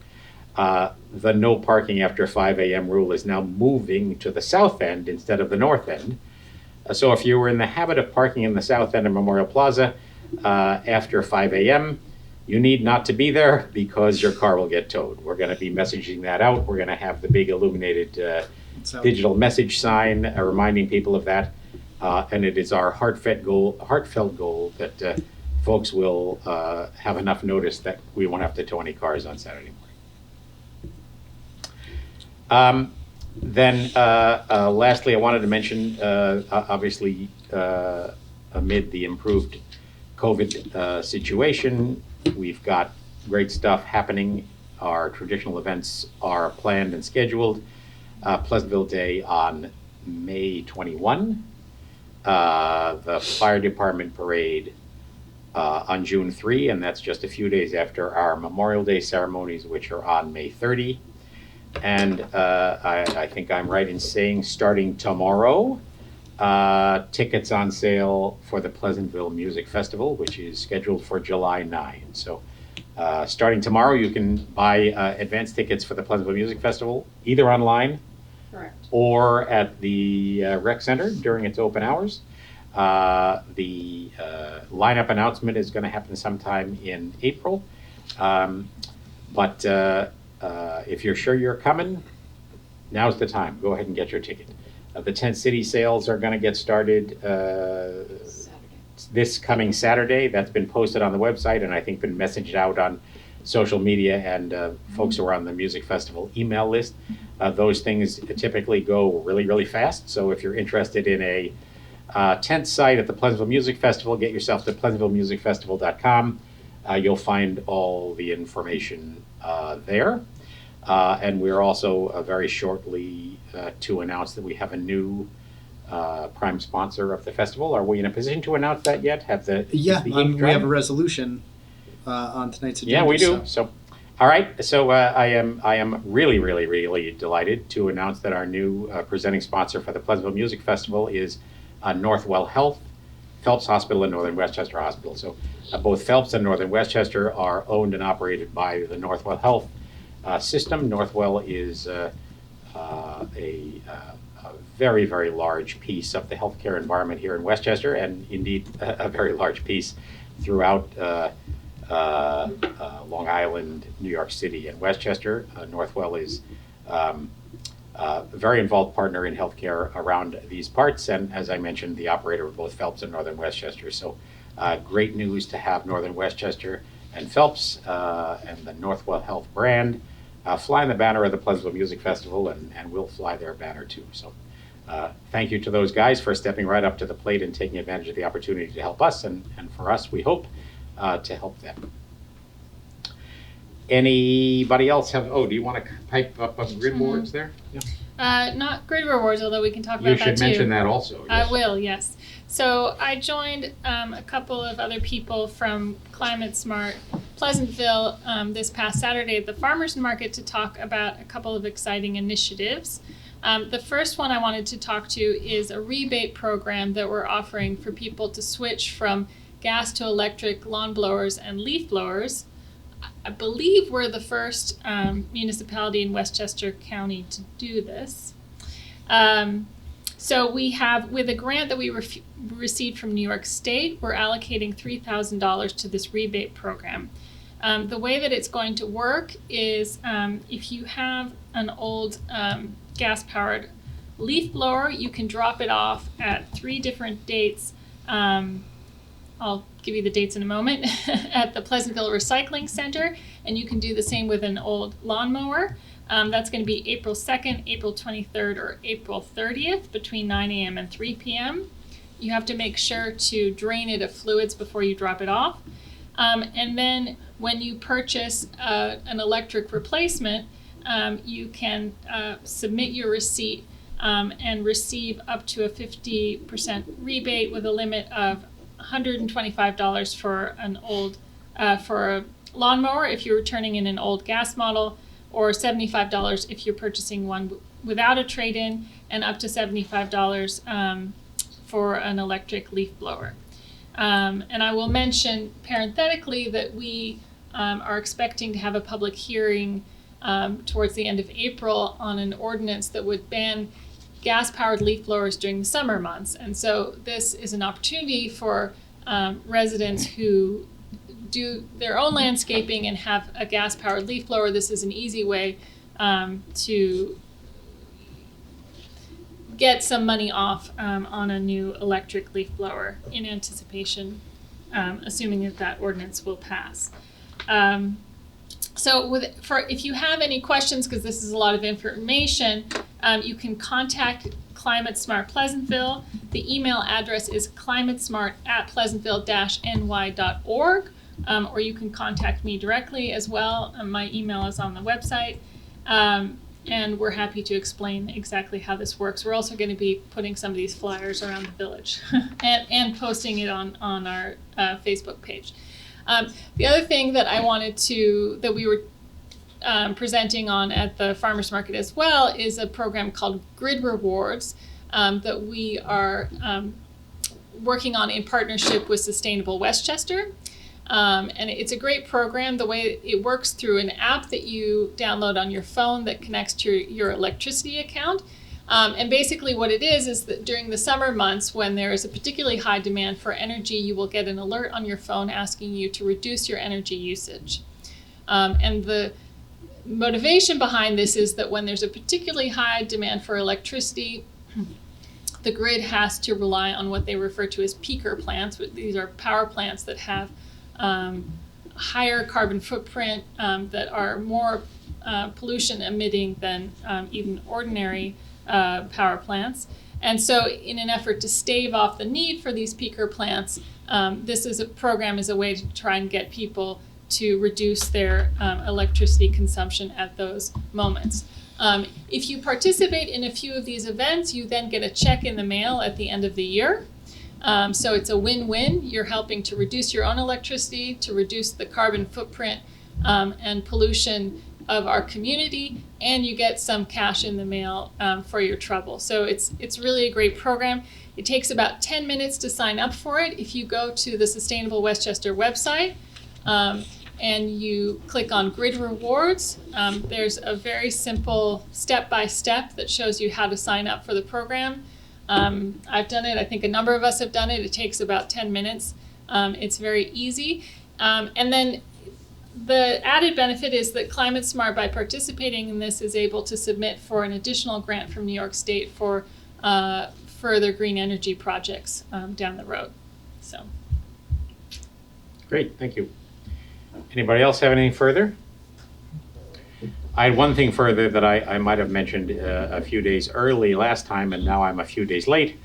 S9: The no parking after 5 a.m. rule is now moving to the south end instead of the north end. So if you were in the habit of parking in the south end of Memorial Plaza after 5 a.m., you need not to be there because your car will get towed. We're going to be messaging that out. We're going to have the big illuminated digital message sign reminding people of that. And it is our heartfelt goal that folks will have enough notice that we won't have to tow any cars on Saturday morning. Lastly, I wanted to mention, obviously, amid the improved COVID situation, we've got great stuff happening. Our traditional events are planned and scheduled. Pleasantville Day on May 21. The Fire Department Parade on June 3, and that's just a few days after our Memorial Day ceremonies, which are on May 30. And I think I'm right in saying starting tomorrow, tickets on sale for the Pleasantville Music Festival, which is scheduled for July 9. So starting tomorrow, you can buy advance tickets for the Pleasantville Music Festival, either online or at the rec center during its open hours. The lineup announcement is going to happen sometime in April. But if you're sure you're coming, now's the time. Go ahead and get your ticket. The Tent City sales are going to get started this coming Saturday. That's been posted on the website and I think been messaged out on social media and folks who are on the music festival email list. Those things typically go really, really fast. So if you're interested in a tent site at the Pleasantville Music Festival, get yourself to pleasantvillemusicfestival.com. You'll find all the information there. And we're also very shortly to announce that we have a new prime sponsor of the festival. Are we in a position to announce that yet? Is the ink
S2: we
S9: dry?
S2: have a resolution on tonight's agenda.
S9: Yeah, we do. So, all right. So I am really, really, really delighted to announce that our new presenting sponsor for the Pleasantville Music Festival is Northwell Health, Phelps Hospital and Northern Westchester Hospital. So both Phelps and Northern Westchester are owned and operated by the Northwell Health system. Northwell is a very, very large piece of the healthcare environment here in Westchester, and indeed a very large piece throughout Long Island, New York City, and Westchester. Northwell is a very involved partner in healthcare around these parts, and as I mentioned, the operator of both Phelps and Northern Westchester. So great news to have Northern Westchester and Phelps and the Northwell Health brand flying the banner of the Pleasantville Music Festival, and we'll fly their banner too. So thank you to those guys for stepping right up to the plate and taking advantage of the opportunity to help us, and for us, we hope, to help them. Anybody else have, do you want to pipe up grid boards there? Yeah.
S4: Not grid rewards, although we can talk about
S9: You
S4: that
S9: should
S4: too.
S9: mention that also.
S4: I
S9: Yes.
S4: will, yes. So I joined a couple of other people from Climate Smart Pleasantville this past Saturday at the Farmers Market to talk about a couple of exciting initiatives. The first one I wanted to talk to is a rebate program that we're offering for people to switch from gas to electric lawn blowers and leaf blowers. I believe we're the first municipality in Westchester County to do this. So we have, with a grant that we received from New York State, we're allocating $3,000 to this rebate program. The way that it's going to work is if you have an old gas-powered leaf blower, you can drop it off at 3 different dates. I'll give you the dates in a moment, at the Pleasantville Recycling Center, and you can do the same with an old lawnmower. That's going to be April 2nd, April 23rd, or April 30th between 9 a.m. and 3 p.m. You have to make sure to drain it of fluids before you drop it off. And then when you purchase an electric replacement, you can submit your receipt and receive up to a 50% rebate with a limit of $125 for an old for a lawnmower if you're turning in an old gas model, or $75 if you're purchasing one without a trade-in, and up to $75 for an electric leaf blower. And I will mention parenthetically that we are expecting to have a public hearing towards the end of April on an ordinance that would ban gas-powered leaf blowers during the summer months. And so this is an opportunity for residents who do their own landscaping and have a gas-powered leaf blower. This is an easy way to get some money off on a new electric leaf blower in anticipation, assuming that that ordinance will pass. So if you have any questions, because this is a lot of information, you can contact Climate Smart Pleasantville. The email address is climatesmart@pleasantville-ny.org, or you can contact me directly as well. My email is on the website. And we're happy to explain exactly how this works. We're also going to be putting some of these flyers around the village and posting it on our Facebook page. The other thing that that we were presenting on at the farmers market as well is a program called Grid Rewards that we are working on in partnership with Sustainable Westchester. And it's a great program. The way it works through an app that you download on your phone that connects to your electricity account. And basically what it is that during the summer months, when there is a particularly high demand for energy, you will get an alert on your phone asking you to reduce your energy usage. And the motivation behind this is that when there's a particularly high demand for electricity, the grid has to rely on what they refer to as peaker plants. These are power plants that have higher carbon footprint, that are more pollution emitting than even ordinary power plants. And so in an effort to stave off the need for these peaker plants, this program is a way to try and get people to reduce their electricity consumption at those moments. If you participate in a few of these events, you then get a check in the mail at the end of the year. So it's a win-win. You're helping to reduce your own electricity, to reduce the carbon footprint and pollution of our community, and you get some cash in the mail for your trouble. So it's really a great program. It takes about 10 minutes to sign up for it. If you go to the Sustainable Westchester website and you click on Grid Rewards, there's a very simple step-by-step that shows you how to sign up for the program. I've done it. I think a number of us have done it. It takes about 10 minutes. It's very easy. And then the added benefit is that Climate Smart, by participating in this, is able to submit for an additional grant from New York State for further green energy projects down the road. So.
S9: Great, thank you. Anybody else have anything further? I had one thing further that I might have mentioned a few days early last time, and now I'm a few days late,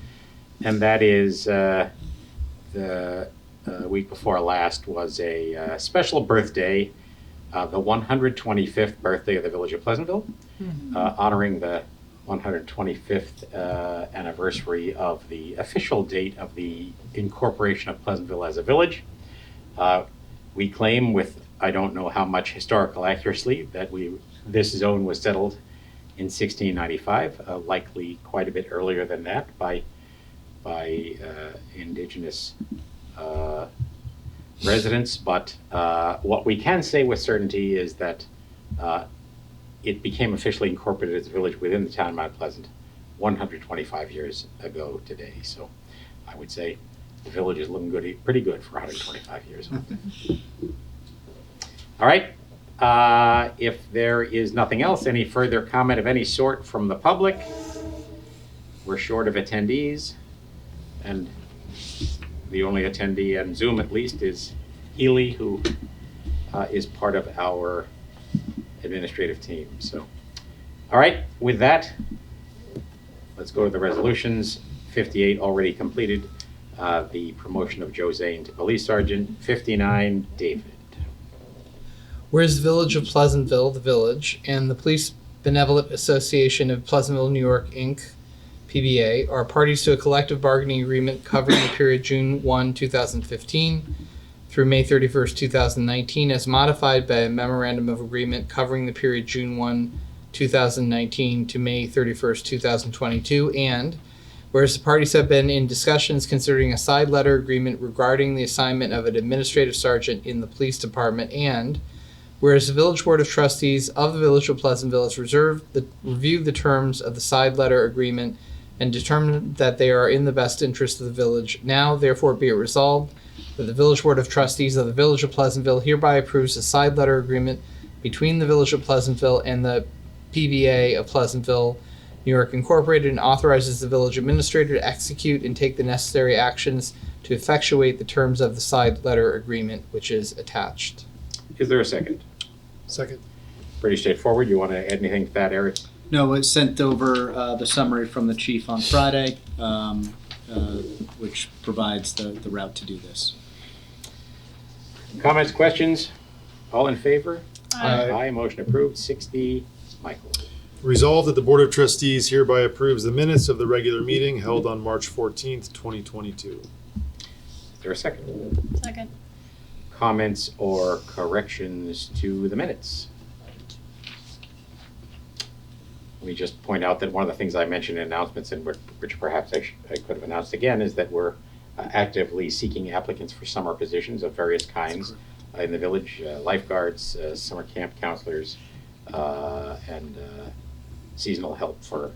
S9: and that is the week before last was a special birthday, the 125th birthday of the Village of Pleasantville, honoring the 125th anniversary of the official date of the incorporation of Pleasantville as a village. We claim, with I don't know how much historical accuracy, that this zone was settled in 1695, likely quite a bit earlier than that by indigenous residents. But what we can say with certainty is that it became officially incorporated as a village within the town of Mount Pleasant 125 years ago today. So I would say the village is looking pretty good for 125 years. All right. If there is nothing else, any further comment of any sort from the public? We're short of attendees, and the only attendee on Zoom, at least, is Healy, who is part of our administrative team. So, all right, with that, let's go to the resolutions. 58 already completed. The promotion of Joe Zane to police sergeant. 59, David.
S6: Whereas the Village of Pleasantville, the Village, and the Police Benevolent Association of Pleasantville, New York, Inc., PBA, are parties to a collective bargaining agreement covering the period June 1, 2015 through May 31st, 2019, as modified by a memorandum of agreement covering the period June 1, 2019 to May 31st, 2022, and whereas the parties have been in discussions considering a side letter agreement regarding the assignment of an administrative sergeant in the police department, and Whereas the Village Board of Trustees of the Village of Pleasantville has reviewed the terms of the side letter agreement and determined that they are in the best interest of the village. Now, therefore, be it resolved that the Village Board of Trustees of the Village of Pleasantville hereby approves the side letter agreement between the Village of Pleasantville and the PBA of Pleasantville, New York Incorporated, and authorizes the village administrator to execute and take the necessary actions to effectuate the terms of the side letter agreement, which is attached.
S9: Is there a second?
S7: Second.
S9: Pretty straightforward. You want to add anything to that, Eric?
S2: No, it sent over the summary from the chief on Friday, which provides the route to do this.
S9: Comments, questions? All in favor?
S6: Aye.
S9: Aye, motion approved. 60. Michael.
S7: Resolved that the Board of Trustees hereby approves the minutes of the regular meeting held on March 14th, 2022.
S9: Is there a second?
S4: Second.
S9: Comments or corrections to the minutes? Let me just point out that one of the things I mentioned in announcements, and which perhaps I could have announced again, is that we're actively seeking applicants for summer positions of various kinds in the village, lifeguards, summer camp counselors, and seasonal help for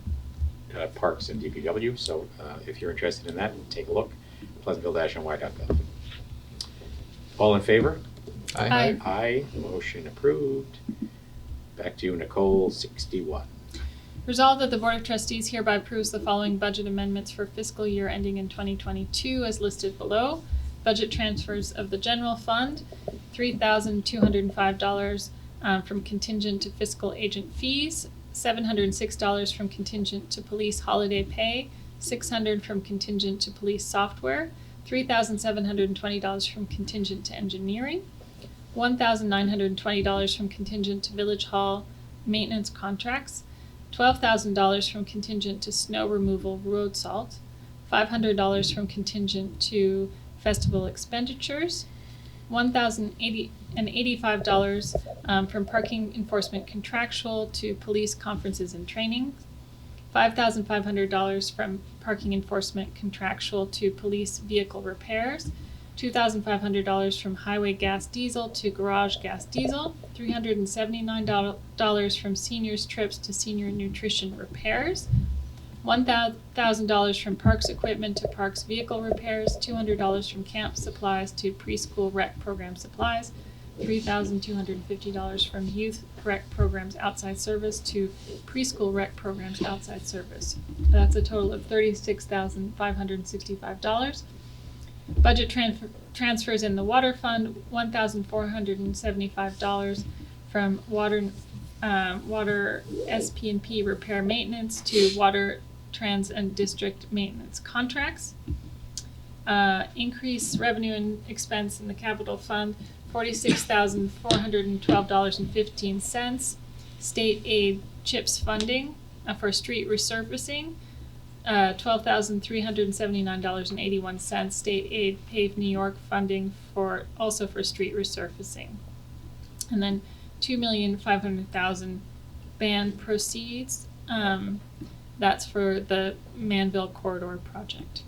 S9: parks and DPW. So if you're interested in that, take a look, pleasantville-ny.gov. All in favor?
S4: Aye.
S9: Aye, motion approved. Back to you, Nicole. 61.
S4: Resolved that the Board of Trustees hereby approves the following budget amendments for fiscal year ending in 2022 as listed below. Budget transfers of the general fund, $3,205 from contingent to fiscal agent fees, $706 from contingent to police holiday pay, $600 from contingent to police software, $3,720 from contingent to engineering, $1,920 from contingent to village hall maintenance contracts, $12,000 from contingent to snow removal road salt, $500 from contingent to festival expenditures, $1,085 from parking enforcement contractual to police conferences and training, $5,500 from parking enforcement contractual to police vehicle repairs, $2,500 from highway gas diesel to garage gas diesel, $379 from seniors trips to senior nutrition repairs, $1,000 from parks equipment to parks vehicle repairs, $200 from camp supplies to preschool rec program supplies, $3,250 from youth rec programs outside service to preschool rec programs outside service. That's a total of $36,565. Budget transfers in the water fund, $1,475 from water SP&P repair maintenance to water trans and district maintenance contracts. Increase revenue and expense in the capital fund, $46,412.15. State aid CHIPS funding for street resurfacing, $12,379.81. State aid Pave New York funding for street resurfacing. And then $2,500,000 band proceeds. That's for the Manville Corridor project.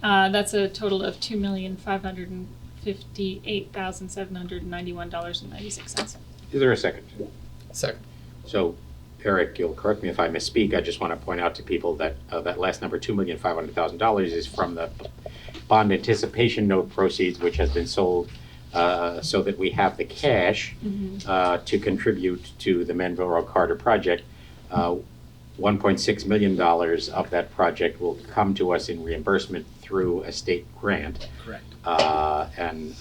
S4: That's a total of $2,558,791.96.
S9: Is there a second?
S6: Second.
S9: So, Eric, you'll correct me if I misspeak. I just want to point out to people that that last number, $2,500,000, is from the bond anticipation note proceeds, which has been sold so that we have the cash to contribute to the Manville Road Corridor project. $1.6 million of that project will come to us in reimbursement through a state grant.
S2: Correct.
S9: And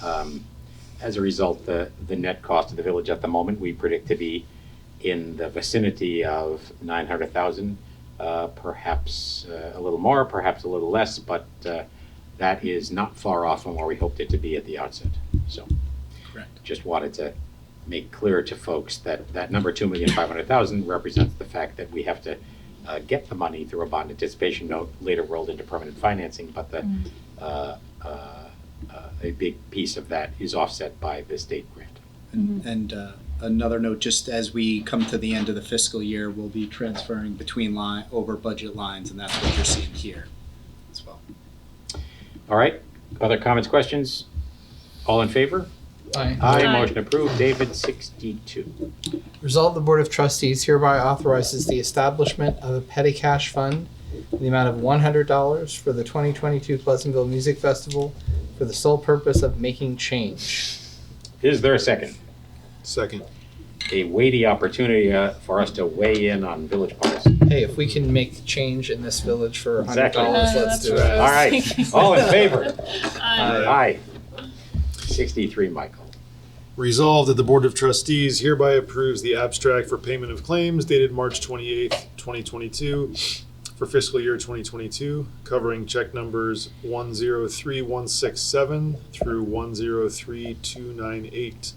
S9: as a result, the net cost of the village at the moment, we predict to be in the vicinity of $900,000, perhaps a little more, perhaps a little less, but that is not far off from where we hoped it to be at the outset. So,
S2: Correct.
S9: just wanted to make clear to folks that that number $2,500,000 represents the fact that we have to get the money through a bond anticipation note, later rolled into permanent financing, but the a big piece of that is offset by the state grant.
S2: And another note, just as we come to the end of the fiscal year, we'll be transferring between over budget lines, and that's what you're seeing here as well.
S9: All right, other comments, questions? All in favor?
S6: Aye.
S9: Aye,
S4: Aye.
S9: motion approved. David, 62.
S6: Resolved, the Board of Trustees hereby authorizes the establishment of a petty cash fund in the amount of $100 for the 2022 Pleasantville Music Festival for the sole purpose of making change.
S9: Is there a second?
S7: Second.
S9: A weighty opportunity for us to weigh in on village policy.
S6: Hey, if we can make change in this village for $100,
S9: Exactly.
S6: let's
S4: That's
S6: do
S4: what I
S6: it.
S4: was
S9: All right,
S4: thinking.
S9: all in favor?
S4: Aye.
S9: Aye. 63, Michael.
S7: Resolved that the Board of Trustees hereby approves the abstract for payment of claims dated March 28th, 2022 for fiscal year 2022, covering check numbers 103167 through 103298.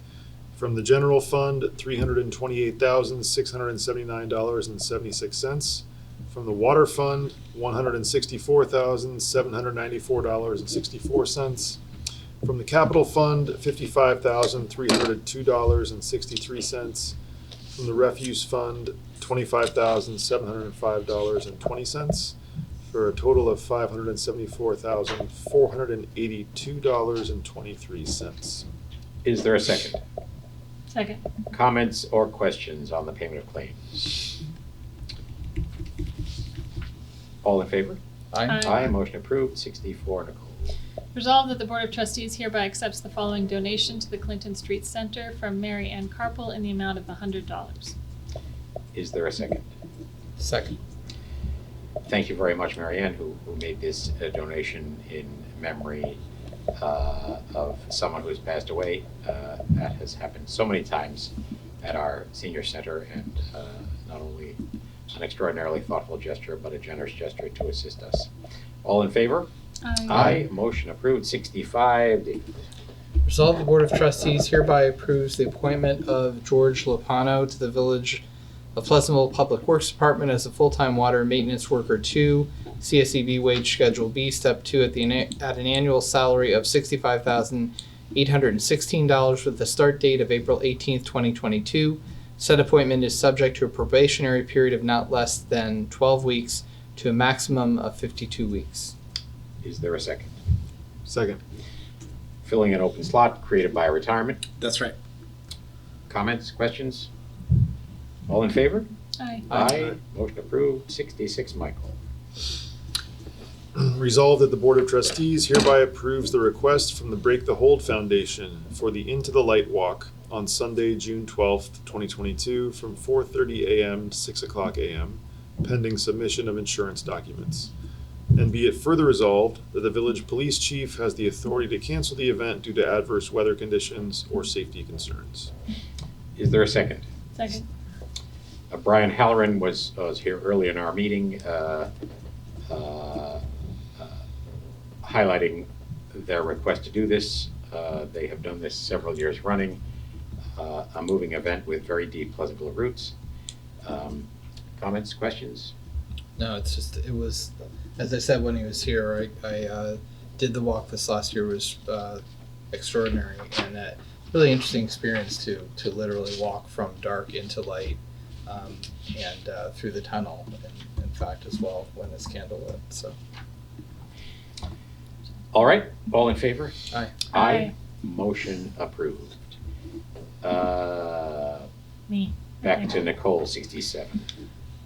S7: From the general fund, $328,679.76. From the water fund, $164,794.64. From the capital fund, $55,302.63. From the refuse fund, $25,705.20, for a total of $574,482.23.
S9: Is there a second?
S4: Second.
S9: Comments or questions on the payment of claims? All in favor?
S6: Aye.
S9: Aye, motion approved. 64, Nicole.
S4: Resolved that the Board of Trustees hereby accepts the following donation to the Clinton Street Center from Mary Ann Carpel in the amount of $100.
S9: Is there a second?
S6: Second.
S9: Thank you very much, Mary Ann, who made this donation in memory of someone who has passed away. That has happened so many times at our senior center, and not only an extraordinarily thoughtful gesture, but a generous gesture to assist us. All in favor? Aye. Motion approved. 65, David.
S6: Resolved, the Board of Trustees hereby approves the appointment of George Lopano to the Village of Pleasantville Public Works Department as a full-time water maintenance worker 2, CSEB wage schedule B, step 2 at an annual salary of $65,816 with the start date of April 18th, 2022. Said appointment is subject to a probationary period of not less than 12 weeks to a maximum of 52 weeks.
S9: Is there a second?
S7: Second.
S9: Filling an open slot created by retirement.
S2: That's right.
S9: Comments, questions? All in favor?
S4: Aye.
S9: Aye. Motion approved. 66, Michael.
S7: Resolved that the Board of Trustees hereby approves the request from the Break the Hold Foundation for the Into the Light Walk on Sunday, June 12th, 2022, from 4:30 a.m. to 6 o'clock a.m., pending submission of insurance documents. And be it further resolved that the village police chief has the authority to cancel the event due to adverse weather conditions or safety concerns.
S9: Is there a second?
S4: Second.
S9: Brian Halloran was here early in our meeting, highlighting their request to do this. They have done this several years running, a moving event with very deep Pleasantville roots. Comments, questions?
S6: No, it's just, it was, as I said when he was here, I did the walk this last year, was extraordinary, and a really interesting experience to literally walk from dark into light, and through the tunnel, in fact, as well, when it's candlelit, so.
S9: All right, all in favor?
S6: Aye.
S4: Aye.
S9: Motion approved.
S4: Me.
S9: Back to Nicole, 67.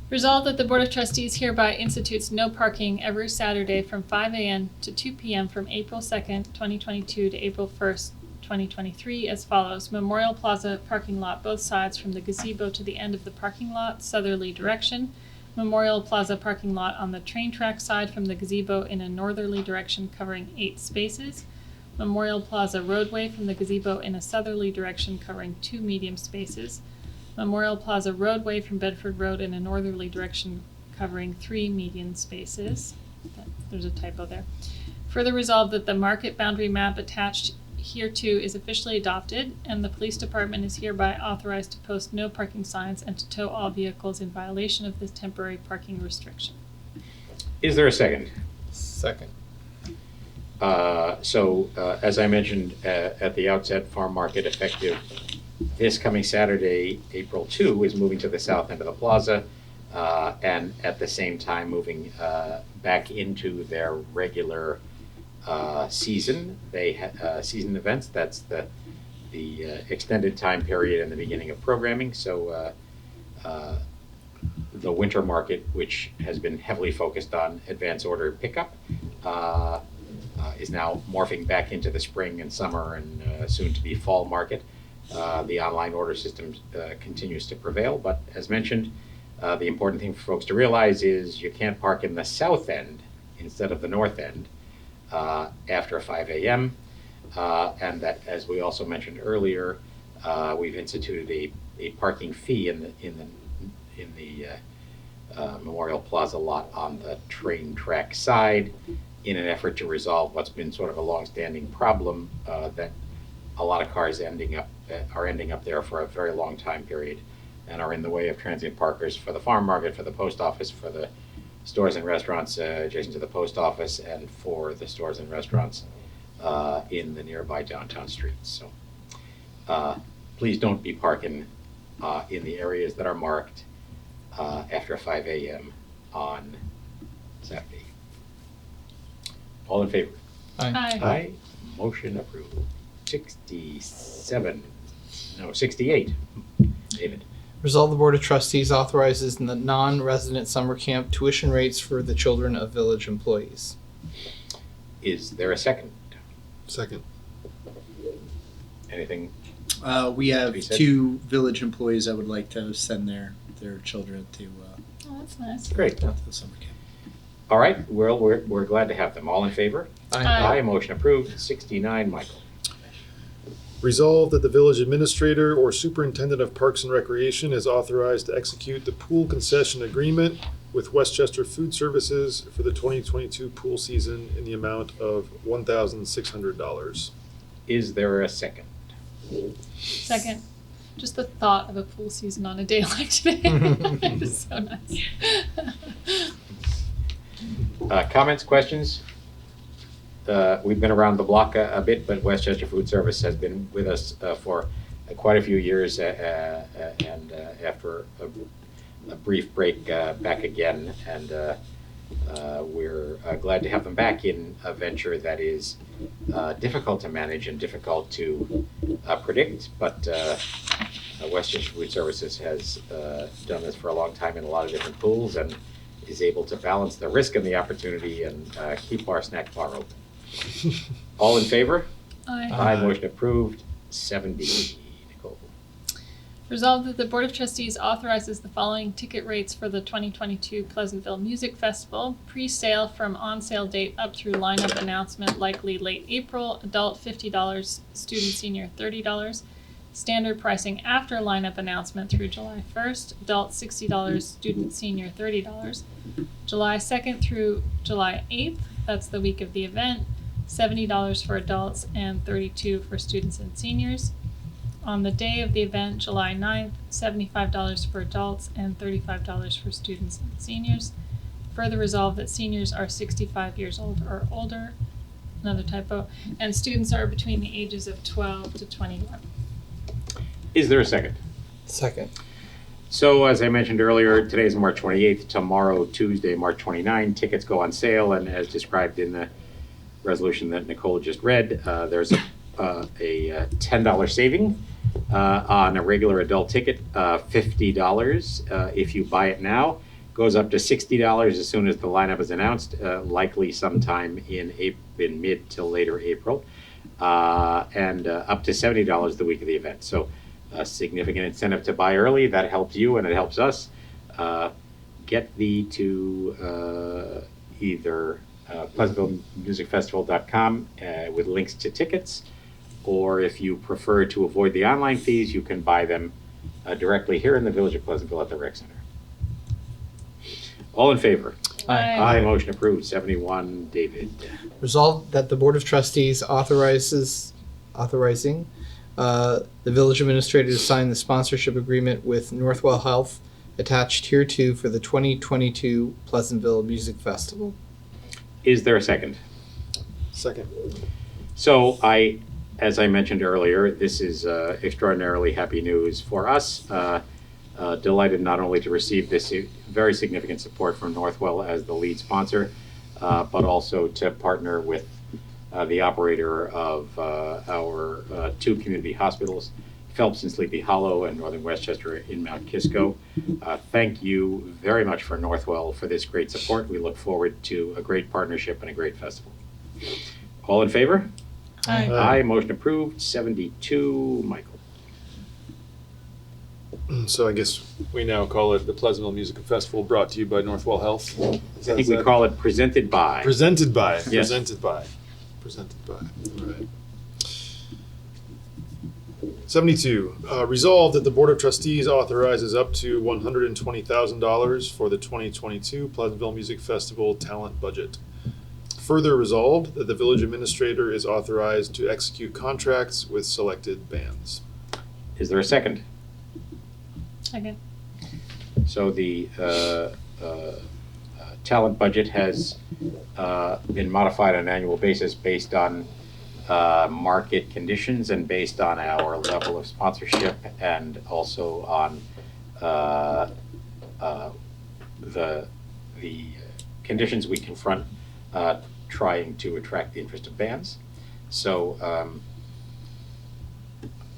S4: Resolved that the Board of Trustees hereby institutes no parking every Saturday from 5 a.m. to 2 p.m. from April 2nd, 2022 to April 1st, 2023 as follows. Memorial Plaza parking lot, both sides from the gazebo to the end of the parking lot, southerly direction. Memorial Plaza parking lot on the train track side from the gazebo in a northerly direction covering 8 spaces. Memorial Plaza roadway from the gazebo in a southerly direction covering 2 medium spaces. Memorial Plaza roadway from Bedford Road in a northerly direction covering 3 median spaces. There's a typo there. Further resolved that the market boundary map attached hereto is officially adopted, and the police department is hereby authorized to post no parking signs and to tow all vehicles in violation of this temporary parking restriction.
S9: Is there a second?
S6: Second.
S9: As I mentioned at the outset, Farm Market effective this coming Saturday, April 2, is moving to the south end of the plaza, and at the same time moving back into their regular season. They season events. That's the extended time period and the beginning of programming. So the winter market, which has been heavily focused on advance order pickup, is now morphing back into the spring and summer and soon to be fall market. The online order system continues to prevail, but as mentioned, the important thing for folks to realize is you can't park in the south end instead of the north end after 5 a.m. And that, as we also mentioned earlier, we've instituted a parking fee in the Memorial Plaza lot on the train track side in an effort to resolve what's been sort of a long-standing problem that a lot of cars are ending up there for a very long time period and are in the way of transient parkers for the farm market, for the post office, for the stores and restaurants adjacent to the post office, and for the stores and restaurants in the nearby downtown streets. So please don't be parking in the areas that are marked after 5 a.m. on Saturday. All in favor?
S4: Aye.
S9: Aye. Motion approved. 68. David.
S6: Resolve the Board of Trustees authorizes the non-resident summer camp tuition rates for the children of village employees.
S9: Is there a second?
S7: Second.
S9: Anything?
S2: We have
S9: He said-
S2: 2 village employees that would like to send their children to
S4: Oh, that's nice.
S9: Great.
S2: the summer camp.
S9: All right. Well, we're glad to have them. All in favor?
S4: Aye.
S9: Motion approved. 69. Michael.
S7: Resolved that the village administrator or superintendent of Parks and Recreation is authorized to execute the pool concession agreement with Westchester Food Services for the 2022 pool season in the amount of $1,600.
S9: Is there a second?
S4: Second. Just the thought of a pool season on a day like today is so nice.
S9: Comments, questions? We've been around the block a bit, but Westchester Food Service has been with us for quite a few years, and after a brief break, back again, and we're glad to have them back in a venture that is difficult to manage and difficult to predict, but Westchester Food Services has done this for a long time in a lot of different pools and is able to balance the risk and the opportunity and keep our snack bar open. All in favor?
S4: Aye.
S9: Aye. Motion approved. 70. Nicole.
S4: Resolved that the Board of Trustees authorizes the following ticket rates for the 2022 Pleasantville Music Festival. Pre-sale from on-sale date up through lineup announcement likely late April. Adult $50, student senior $30. Standard pricing after lineup announcement through July 1st. Adult $60, student senior $30. July 2nd through July 8th, that's the week of the event, $70 for adults and $32 for students and seniors. On the day of the event, July 9th, $75 for adults and $35 for students and seniors. Further resolved that seniors are 65 years old or older, another typo, and students are between the ages of 12 to 21.
S9: Is there a second?
S6: Second.
S9: So, as I mentioned earlier, today is March 28th. Tomorrow, Tuesday, March 29th, tickets go on sale, and as described in the resolution that Nicole just read, there's a $10 saving on a regular adult ticket, $50 if you buy it now. Goes up to $60 as soon as the lineup is announced, likely sometime in mid till later April, and up to $70 the week of the event. So a significant incentive to buy early. That helps you and it helps us. Get thee to either PleasantvilleMusicFestival.com with links to tickets, or if you prefer to avoid the online fees, you can buy them directly here in the Village of Pleasantville at the Rec Center. All in favor? Aye. Motion approved. 71. David.
S6: Resolved that the Board of Trustees authorizing the village administrator to sign the sponsorship agreement with Northwell Health attached here to for the 2022 Pleasantville Music Festival.
S9: Is there a second?
S7: Second.
S9: So as I mentioned earlier, this is extraordinarily happy news for us. Delighted not only to receive this very significant support from Northwell as the lead sponsor, but also to partner with the operator of our two community hospitals, Phelps in Sleepy Hollow and Northern Westchester in Mount Kisco. Thank you very much for Northwell for this great support. We look forward to a great partnership and a great festival. All in favor?
S4: Aye.
S9: Aye, motion approved. 72, Michael.
S7: So I guess we now call it the Pleasantville Music Festival, brought to you by Northwell Health.
S9: I think we call it presented by.
S7: Presented by.
S9: Yes.
S7: Presented by. Presented by. All right. 72. Resolved that the Board of Trustees authorizes up to $120,000 for the 2022 Pleasantville Music Festival talent budget. Further resolved that the village administrator is authorized to execute contracts with selected bands.
S9: Is there a second?
S4: Second.
S9: So the talent budget has been modified on an annual basis based on market conditions and based on our level of sponsorship and also on the conditions we confront trying to attract the interest of bands. So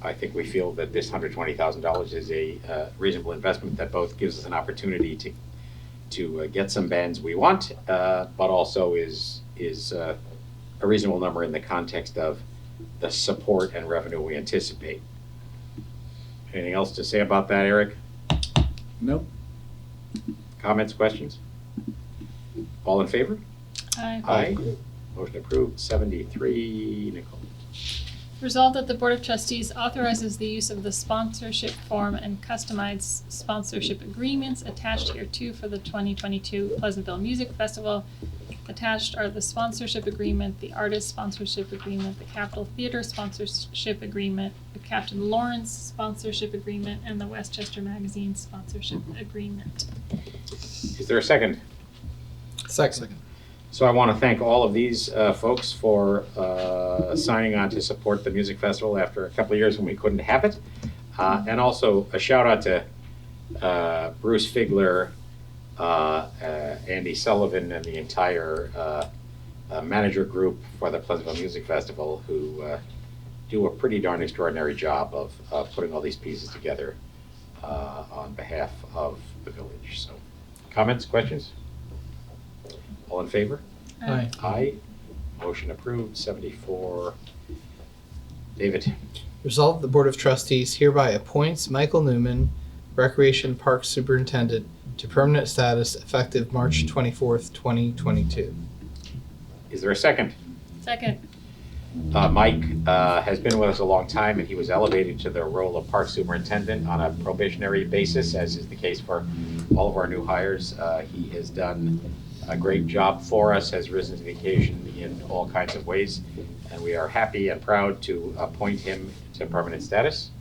S9: I think we feel that this $120,000 is a reasonable investment that both gives us an opportunity to get some bands we want, but also is a reasonable number in the context of the support and revenue we anticipate. Anything else to say about that, Eric?
S1: Nope.
S9: Comments, questions? All in favor?
S4: Aye.
S9: Aye. Motion approved. 73, Nicole.
S4: Resolved that the Board of Trustees authorizes the use of the sponsorship form and customized sponsorship agreements attached hereto for the 2022 Pleasantville Music Festival. Attached are the sponsorship agreement, the artist sponsorship agreement, the Capitol Theater sponsorship agreement, the Captain Lawrence sponsorship agreement, and the Westchester Magazine sponsorship agreement.
S9: Is there a second?
S6: Second.
S9: So I want to thank all of these folks for signing on to support the music festival after a couple of years when we couldn't have it. And also a shout out to Bruce Figler, Andy Sullivan, and the entire manager group for the Pleasantville Music Festival, who do a pretty darn extraordinary job of putting all these pieces together on behalf of the village. So, comments, questions? All in favor?
S6: Aye.
S9: Aye. Motion approved. 74. David.
S6: Resolved, the Board of Trustees hereby appoints Michael Newman, Recreation Park Superintendent, to permanent status effective March 24th, 2022.
S9: Is there a second?
S4: Second.
S9: Mike has been with us a long time, and he was elevated to the role of park superintendent on a probationary basis, as is the case for all of our new hires. He has done a great job for us, has risen to the occasion in all kinds of ways, and we are happy and proud to appoint him to permanent status.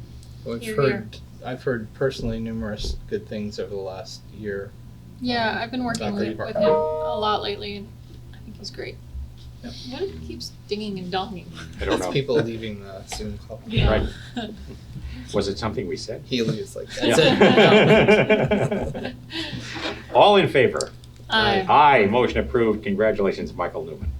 S6: I've heard personally numerous good things over the last year.
S4: Yeah, I've been working with him a lot lately, and I think he's great.
S6: Yep.
S4: What if he keeps dinging and donging?
S9: I don't
S6: It's
S9: know.
S6: people leaving the Zoom call.
S4: Yeah.
S9: Right. Was it something we said?
S6: He leaves like,
S9: Yeah.
S6: that's it.
S9: All in favor?
S4: Aye.
S9: Aye, motion approved. Congratulations, Michael Newman.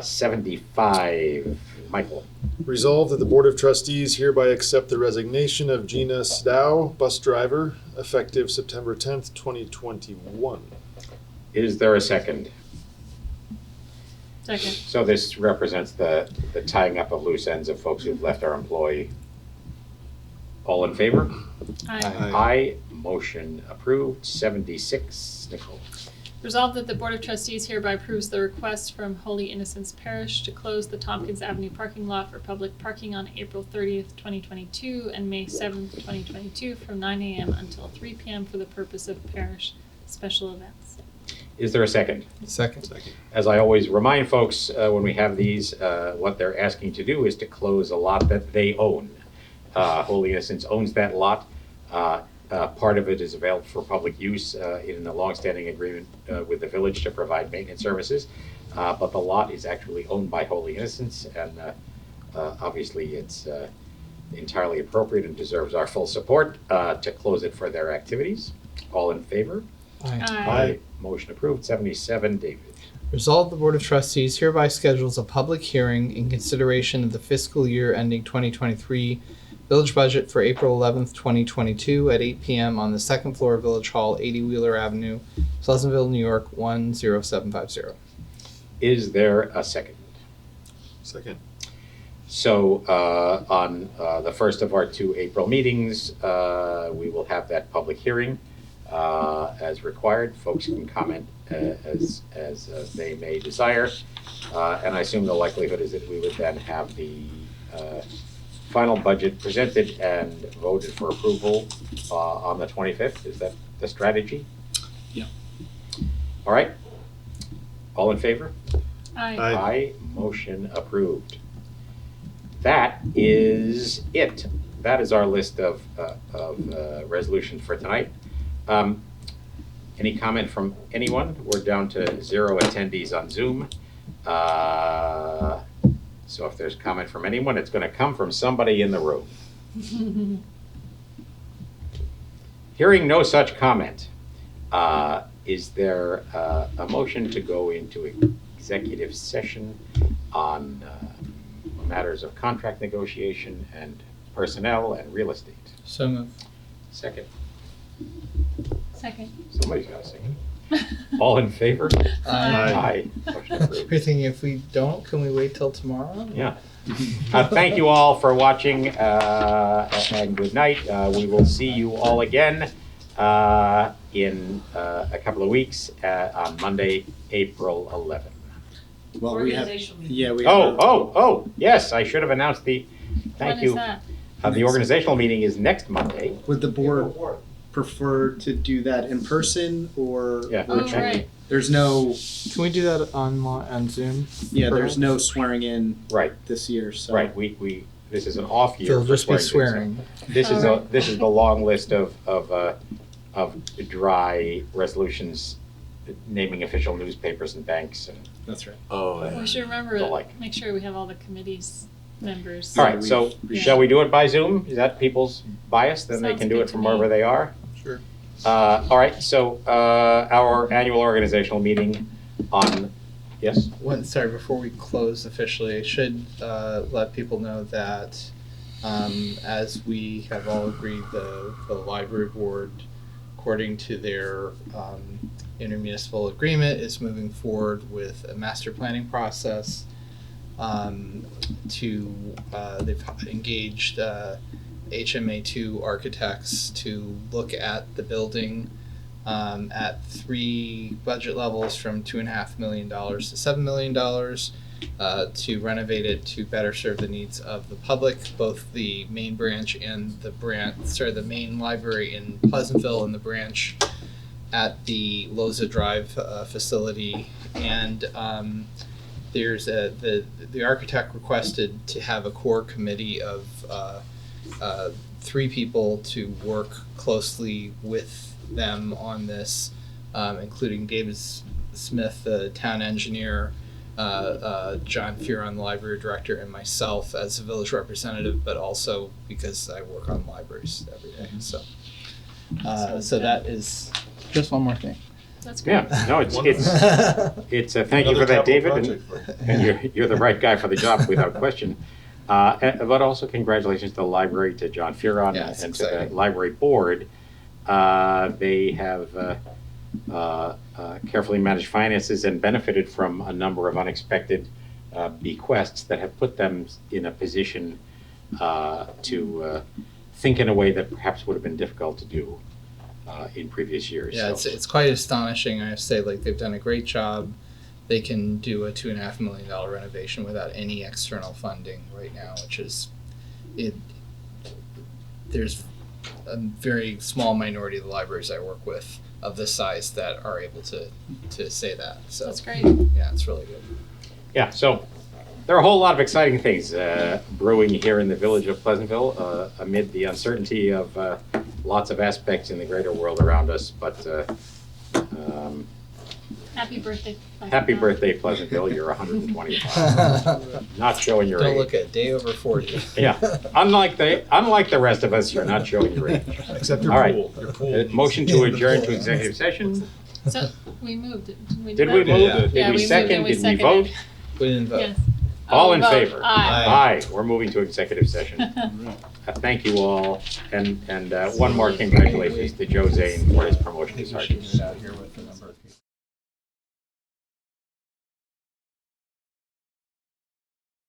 S9: 75, Michael.
S7: Resolved that the Board of Trustees hereby accept the resignation of Gina Stow, bus driver, effective September 10th, 2021.
S9: Is there a second?
S4: Second.
S9: So this represents the tying up of loose ends of folks who've left our employ. All in favor?
S4: Aye.
S9: Aye. Motion approved. 76, Nicole.
S4: Resolved that the Board of Trustees hereby approves the request from Holy Innocents Parish to close the Tompkins Avenue parking lot for public parking on April 30th, 2022 and May 7th, 2022 from 9 a.m. until 3 p.m. for the purpose of parish special events.
S9: Is there a second?
S6: Second.
S9: As I always remind folks when we have these, what they're asking to do is to close a lot that they own. Holy Innocents owns that lot. Part of it is available for public use in a longstanding agreement with the village to provide maintenance services. But the lot is actually owned by Holy Innocents, and obviously it's entirely appropriate and deserves our full support to close it for their activities. All in favor?
S6: Aye.
S4: Aye.
S9: Motion approved. 77, David.
S6: Resolved, the Board of Trustees hereby schedules a public hearing in consideration of the fiscal year ending 2023 village budget for April 11th, 2022 at 8 p.m. on the second floor of Village Hall, 80 Wheeler Avenue, Pleasantville, New York, 10750.
S9: Is there a second?
S7: Second.
S9: So on the first of our 2 April meetings, we will have that public hearing as required. Folks can comment as they may desire. And I assume the likelihood is that we would then have the final budget presented and voted for approval on the 25th. Is that the strategy?
S2: Yeah.
S9: All right. All in favor?
S4: Aye.
S7: Aye.
S9: Motion approved. That is it. That is our list of resolutions for tonight. Any comment from anyone? We're down to 0 attendees on Zoom. So if there's comment from anyone, it's going to come from somebody in the room. Hearing no such comment, is there a motion to go into executive session on matters of contract negotiation and personnel and real estate?
S6: So moved.
S9: Second.
S4: Second.
S9: Somebody's got to second. All in favor?
S6: Aye.
S9: Aye. Motion approved.
S6: You're thinking if we don't, can we wait till tomorrow?
S9: Yeah. Thank you all for watching, and good night. We will see you all again in a couple of weeks on Monday, April 11th.
S2: Well, we have,
S10: Organizational meeting.
S2: yeah, we have.
S9: Oh, yes, I should have announced the, thank
S4: When
S9: you.
S4: is that?
S9: The organizational meeting is next Monday.
S2: Would the board prefer to do that in person or?
S9: Yeah.
S4: Oh,
S9: Virtually.
S4: right.
S2: There's no,
S6: Can we do that on Zoom?
S2: yeah, there's no swearing in
S9: Right,
S2: this year, so.
S9: right. We this is an off year.
S6: They'll
S9: for
S6: just be
S9: swearing.
S6: swearing.
S9: This is
S4: Alright.
S9: this is the long list of dry resolutions naming official newspapers and banks and
S2: That's right.
S7: Oh,
S4: We should remember,
S9: The like.
S4: make sure we have all the committees members.
S9: all right. So
S2: we've-
S9: shall we do it by Zoom? Is that people's bias? Then they
S4: Sounds
S9: can do
S4: good
S9: it
S4: to
S9: from
S4: me.
S9: wherever they are.
S6: Sure.
S9: All right. So our annual organizational meeting on yes.
S6: Sorry, before we close officially, I should let people know that as we have all agreed, the library board, according to their intermunicipal agreement, is moving forward with a master planning process. They've engaged HMA2 architects to look at the building at 3 budget levels from $2.5 million to $7 million to renovate it to better serve the needs of the public, both the main branch and the main library in Pleasantville and the branch at the Loza Drive facility. And there's the architect requested to have a core committee of 3 people to work closely with them on this, including David Smith, the town engineer, John Furon, the library director, and myself as a village representative, but also because I work on libraries every day. So that is just one more thing.
S4: That's great.
S9: Yeah. No, it's thank you
S7: Another
S9: for that,
S7: capital
S9: David,
S7: project for-
S9: and you're the right guy for the job without question. But also congratulations to the library, to John Furon,
S6: Yeah, it's
S9: and to the
S6: exciting.
S9: library board. They have carefully managed finances and benefited from a number of unexpected bequests that have put them in a position to think in a way that perhaps would have been difficult to do in previous years.
S6: Yeah,
S9: So-
S6: it's quite astonishing. I have to say, like, they've done a great job. They can do a $2.5 million renovation without any external funding right now, which is it. There's a very small minority of the libraries I work with of this size that are able to say that. So
S4: That's great.
S6: yeah, it's really good.
S9: Yeah, so there are a whole lot of exciting things brewing here in the village of Pleasantville amid the uncertainty of lots of aspects in the greater world around us. But
S4: Happy birthday.
S9: happy birthday, Pleasantville! You're 125. Not showing your
S6: Don't
S9: age.
S6: look a day over 40.
S9: Yeah, unlike the rest of us, you're not showing your age.
S7: Except your
S9: All right.
S7: pool. Your pool.
S9: Motion to adjourn to executive session.
S4: So we moved it. Did we do
S9: Did we
S4: that?
S9: move?
S7: Yeah.
S9: Did
S4: Yeah,
S9: we
S4: we moved
S9: second?
S4: and we
S9: Did we
S4: seconded.
S9: vote?
S6: We didn't vote.
S4: Yes.
S9: All
S4: Oh,
S9: in
S4: vote.
S9: favor?
S4: Aye.
S9: Aye, we're moving to executive session. Thank you all, and one more congratulations to Joe Zane for his promotion to sergeant.
S2: Get it out here with them.